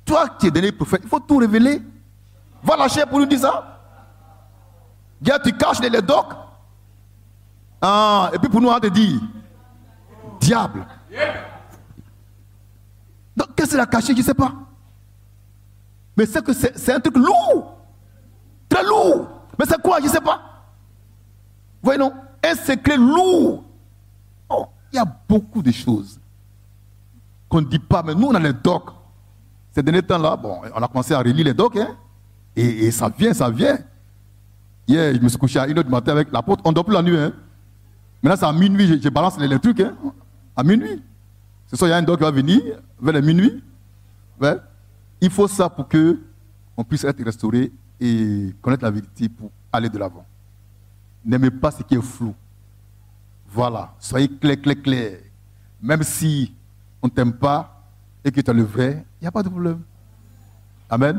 Toi qui es donné prophète, il faut tout révéler. Va lâcher pour nous dire ça. Gars, tu caches les docs. Ah, et puis pour nous, on te dit. Diable. Donc, qu'est-ce qu'il a caché? Je ne sais pas. Mais c'est que c'est un truc lourd. Très lourd. Mais c'est quoi? Je ne sais pas. Vous voyez, non? Un secret lourd. Oh, il y a beaucoup de choses qu'on ne dit pas. Mais nous, on a les docs. Ces derniers temps-là, bon, on a commencé à relire les docs. Hein? Et ça vient, ça vient. Hier, je me suis couché à 1h du matin avec l'apôtre. On ne dort plus la nuit. Hein? Maintenant, c'est à minuit. Je balance les trucs. Hein? À minuit. Ce soir, il y a un doc qui va venir vers les minuit. Ouais. Il faut ça pour que on puisse être restauré et connaître la vérité pour aller de l'avant. N'aimez pas ce qui est flou. Voilà. Soyez clair, clair, clair. Même si on ne t'aime pas et que tu as le vrai, il n'y a pas de problème. Amen.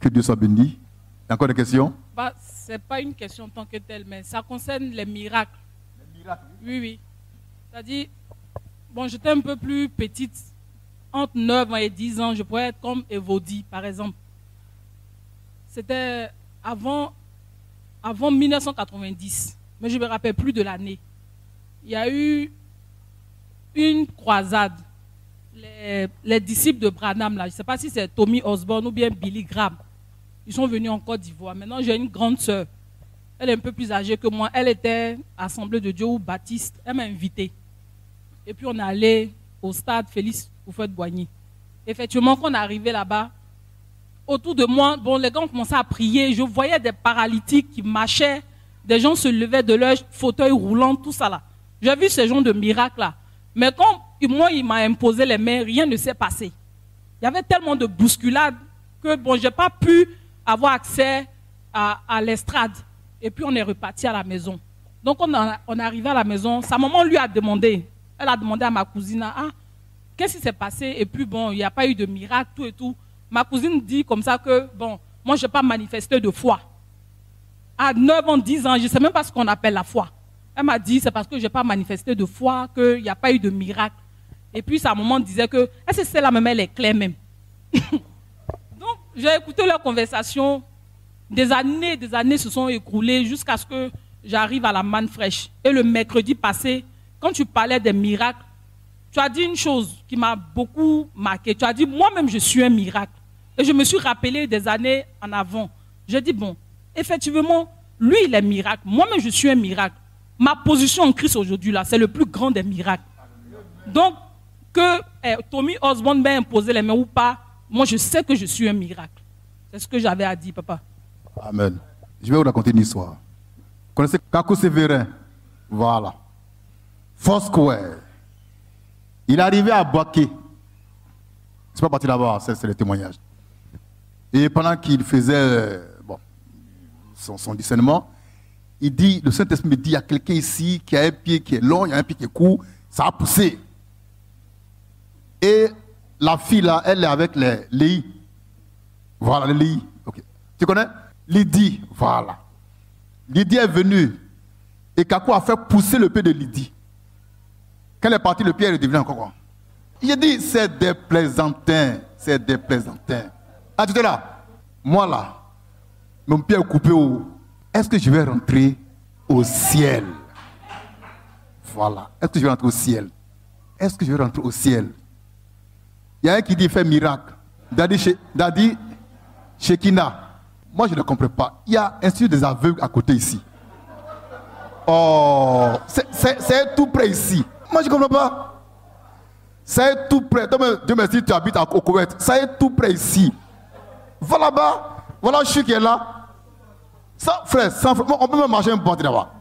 Que Dieu soit béni. Il y a encore des questions? Ce n'est pas une question en tant que telle, mais ça concerne les miracles. Les miracles? Oui, oui. C'est-à-dire, bon, j'étais un peu plus petite, entre 9 ans et 10 ans, je pourrais être comme Evodi, par exemple. C'était avant 1990, mais je ne me rappelle plus de l'année. Il y a eu une croisade. Les disciples de Branham, là, je ne sais pas si c'est Tommy Osborne ou bien Billy Graham, ils sont venus en Côte d'Ivoire. Maintenant, j'ai une grande sœur. Elle est un peu plus âgée que moi. Elle était Assemblée de Dieu ou Baptiste. Elle m'a invitée. Et puis, on est allé au stade Félix Houphouët-Boigny. Effectivement, quand on est arrivé là-bas, autour de moi, bon, les gars ont commencé à prier. Je voyais des paralytiques qui marchaient. Des gens se levaient de leur fauteuil roulant, tout ça là. J'ai vu ce genre de miracle là. Mais quand moi, il m'a imposé les mains, rien ne s'est passé. Il y avait tellement de bousculades que bon, je n'ai pas pu avoir accès à l'estrade. Et puis, on est reparti à la maison. Donc, on est arrivé à la maison. Sa maman lui a demandé. Elle a demandé à ma cousine, ah, qu'est-ce qui s'est passé? Et puis, bon, il n'y a pas eu de miracle, tout et tout. Ma cousine dit comme ça que, bon, moi, je n'ai pas manifesté de foi. À 9 ans, 10 ans, je ne sais même pas ce qu'on appelle la foi. Elle m'a dit, c'est parce que je n'ai pas manifesté de foi qu'il n'y a pas eu de miracle. Et puis, sa maman disait que, est-ce que c'est la même, elle est claire même. Donc, j'ai écouté leur conversation. Des années se sont écoulées jusqu'à ce que j'arrive à la manne fraîche. Et le mercredi passé, quand tu parlais des miracles, tu as dit une chose qui m'a beaucoup marqué. Tu as dit, moi-même, je suis un miracle. Et je me suis rappelé des années en avant. J'ai dit, bon, effectivement, lui, il est miracle. Moi-même, je suis un miracle. Ma position en Christ aujourd'hui, là, c'est le plus grand des miracles. Donc, que Tommy Osborne m'ait imposé les mains ou pas, moi, je sais que je suis un miracle. C'est ce que j'avais à dire, papa. Amen. Je vais vous raconter une histoire. connaissez Kakou Sévérin? Voilà. Foursquare. Il est arrivé à Boaké. C'est pas parti là-bas, c'est le témoignage. Et pendant qu'il faisait son discernement, il dit, le Saint-Esprit me dit, il y a quelqu'un ici qui a un pied qui est long, il y a un pied qui est court, ça a poussé. Et la fille là, elle est avec les Léi. Voilà, les Léi. Okay. Tu connais? Lydie, voilà. Lydie est venue et Kakou a fait pousser le pied de Lydie. Quand elle est partie, le pied est devenu encore quoi? Il a dit, c'est des plaisantins, c'est des plaisantins. Ah, tu es là? Moi là, mon pied est coupé où? Est-ce que je vais rentrer au ciel? Voilà. Est-ce que je vais rentrer au ciel? Est-ce que je vais rentrer au ciel? Il y a un qui dit, fait miracle. Daddy Shekina. Moi, je ne comprends pas. Il y a un institut des aveugles à côté ici. Oh, c'est tout près ici. Moi, je ne comprends pas. C'est tout près. Dieu merci, tu habites au Koweït. Ça est tout près ici. Va là-bas. Voilà un chien qui est là. Ça, frère, on peut même marcher un peu là-bas.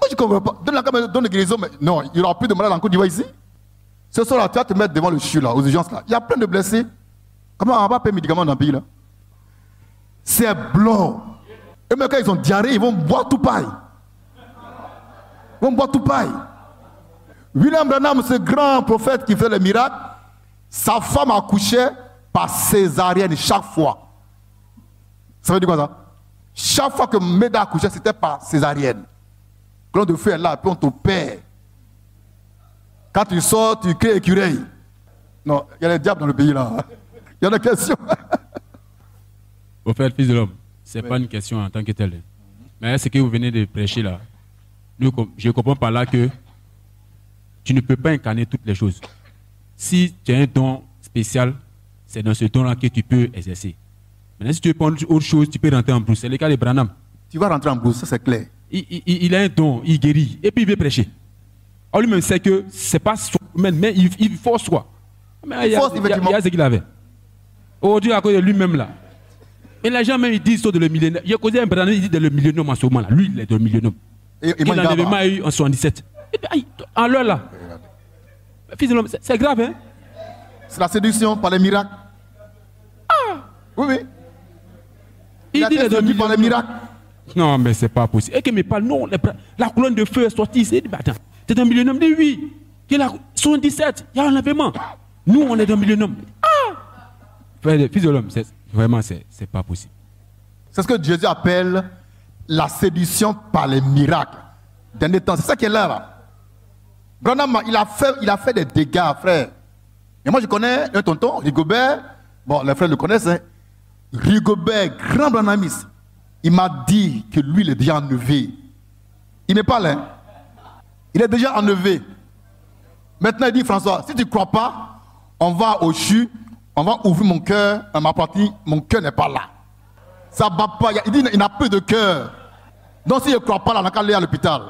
Moi, je ne comprends pas. Donne la guérison, mais non, il n'y aura plus de malades en Côte d'Ivoire ici. Ce soir-là, tu vas te mettre devant le CHU, là, aux urgences, là. Il y a plein de blessés. Comment on va pas payer médicaments dans le pays, là? C'est blanc. Et même quand ils ont diarrhée, ils vont boire tout paille. Ils vont boire tout paille. William Branham, ce grand prophète qui fait les miracles, sa femme accouchait par césarienne chaque fois. Ça veut dire quoi ça? Chaque fois que Méda accouchait, c'était par césarienne. Quand de feu est là, puis on te perd. Quand tu sors, tu crées écureuil. Non, il y a les diables dans le pays là. Il y a des questions. Au fait, fils de l'homme, ce n'est pas une question en tant que telle. Mais ce que vous venez de prêcher là, je comprends par là que tu ne peux pas incarner toutes les choses. Si tu as un don spécial, c'est dans ce don-là que tu peux exercer. Maintenant, si tu veux prendre autre chose, tu peux rentrer en brousse. C'est le cas de Branham. Tu vas rentrer en brousse, ça c'est clair. Il a un don, il guérit, et puis il veut prêcher. On lui-même sait que ce n'est pas soi-même, mais il force quoi. Mais il y a ce qu'il avait. Aujourd'hui, à cause de lui-même là. Et les gens même ils disent de le millénaire. Il y a causé un Branham, il dit de le millénaire en ce moment là. Lui, il est de le millénaire. Et l'enlèvement a eu en 77. En l'heure là. Fils de l'homme, c'est grave, hein? C'est la séduction par les miracles. Ah! Oui, oui. Il dit séduit par les miracles. Non, mais c'est pas possible. Et qu'il me parle, non, la colonne de feu est sortie. Il dit, attends, c'est un millénaire. Il dit, oui. Il y a 77, il y a un enlèvement. Nous, on est dans le millénaire. Ah! Fils de l'homme, vraiment, c'est pas possible. C'est ce que Jésus appelle la séduction par les miracles. Dernier temps, c'est ça qui est là. Branham, il a fait des dégâts, frère. Et moi, je connais un tonton, Rigobert. Bon, les frères le connaissent. Hein. Rigobert, grand branhamiste. Il m'a dit que lui, il est déjà enlevé. Il n'est pas là. Hein. Il est déjà enlevé. Maintenant, il dit, François, si tu ne crois pas, on va au CHU, on va ouvrir mon cœur, ma partie, mon cœur n'est pas là. Ça ne bat pas. Il dit, il n'a plus de cœur. Donc, s'il ne croit pas là, on n'a qu'à aller à l'hôpital.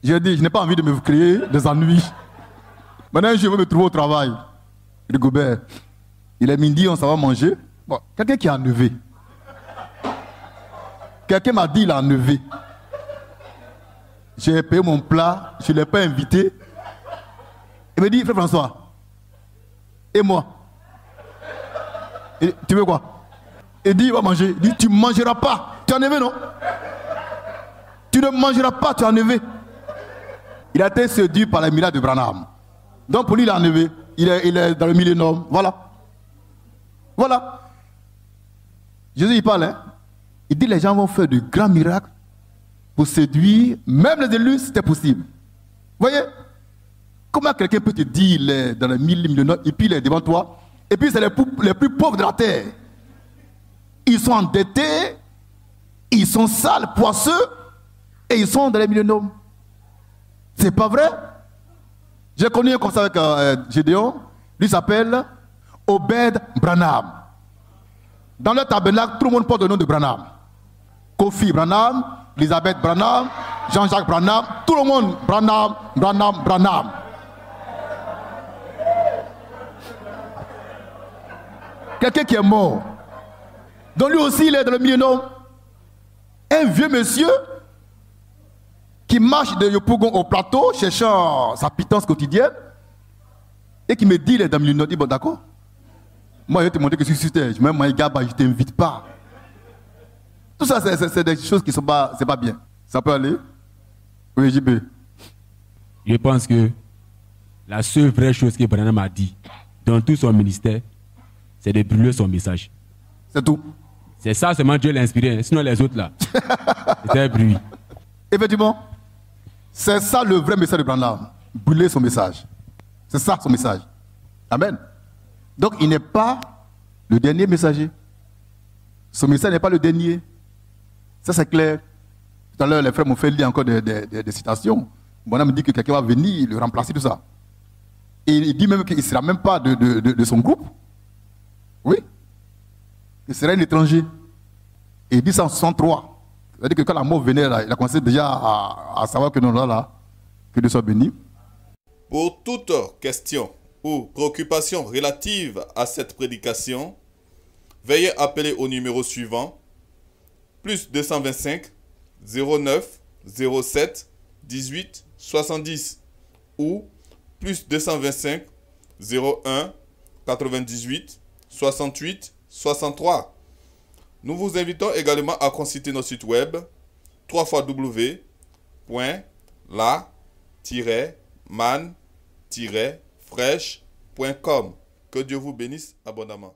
J'ai dit, je n'ai pas envie de me créer des ennuis. Maintenant, je veux me trouver au travail. Rigobert, il est midi, on s'en va manger. Bon, quelqu'un qui est enlevé. Quelqu'un m'a dit, il est enlevé. J'ai payé mon plat, je ne l'ai pas invité. Il me dit, frère François, et moi? Et, tu veux quoi? Il dit, il va manger. Il dit, tu ne mangeras pas. Tu es enlevé, non? Tu ne mangeras pas, tu es enlevé. Il a été séduit par les miracles de Branham. Donc pour lui, il est enlevé. Il est dans le millénaire. Voilà. Voilà. Jésus, il parle. Hein? Il dit les gens vont faire de grands miracles pour séduire, même les élus, c'était possible. Vous voyez? Comment quelqu'un peut te dire il est dans le millénaire et puis il est devant toi, et puis c'est les plus pauvres de la terre. Ils sont endettés, ils sont sales, poisseux, et ils sont dans les millénaires. C'est pas vrai? J'ai connu un comme ça avec Gédéon. Lui s'appelle Obed Branham. Dans le tabernacle, tout le monde porte le nom de Branham. Kofi Branham, Elisabeth Branham, Jean-Jacques Branham, tout le monde Branham, Branham, Branham. Quelqu'un qui est mort. Donc lui aussi, il est dans le millénaire. Un vieux monsieur qui marche de Yopougon au plateau, cherchant sa pitance quotidienne, et qui me dit, les dames, il dit, bon d'accord, moi je vais te montrer que je suis sur terre, même moi, gars, je ne t'invite pas. Tout ça, c'est des choses qui ne sont pas, c'est pas bien. Ça peut aller? Oui, JB. Je pense que la seule vraie chose que Branham a dit dans tout son ministère, c'est de brûler son message. C'est tout. C'est ça seulement Dieu l'a inspiré, sinon les autres là, c'était un bruit. Effectivement, c'est ça le vrai message de Branham. Brûler son message. C'est ça son message. Amen. Donc il n'est pas le dernier messager. Son message n'est pas le dernier. Ça c'est clair. Tout à l'heure, les frères m'ont fait lire encore des citations. Branham me dit que quelqu'un va venir le remplacer, tout ça. Et il dit même qu'il ne sera même pas de son groupe. Oui. Il sera un étranger. Et il dit ça en 63. C'est-à-dire que quand la mort venait, là, il a commencé déjà à savoir que non, là, que Dieu soit béni. Pour toute question ou préoccupation relative à cette prédication, veuillez appeler au numéro suivant, plus 225 09 07 18 70 ou plus 225 01 98 68 63. Nous vous invitons également à consulter notre site web www.la-man-fraîche.com. Que Dieu vous bénisse abondamment.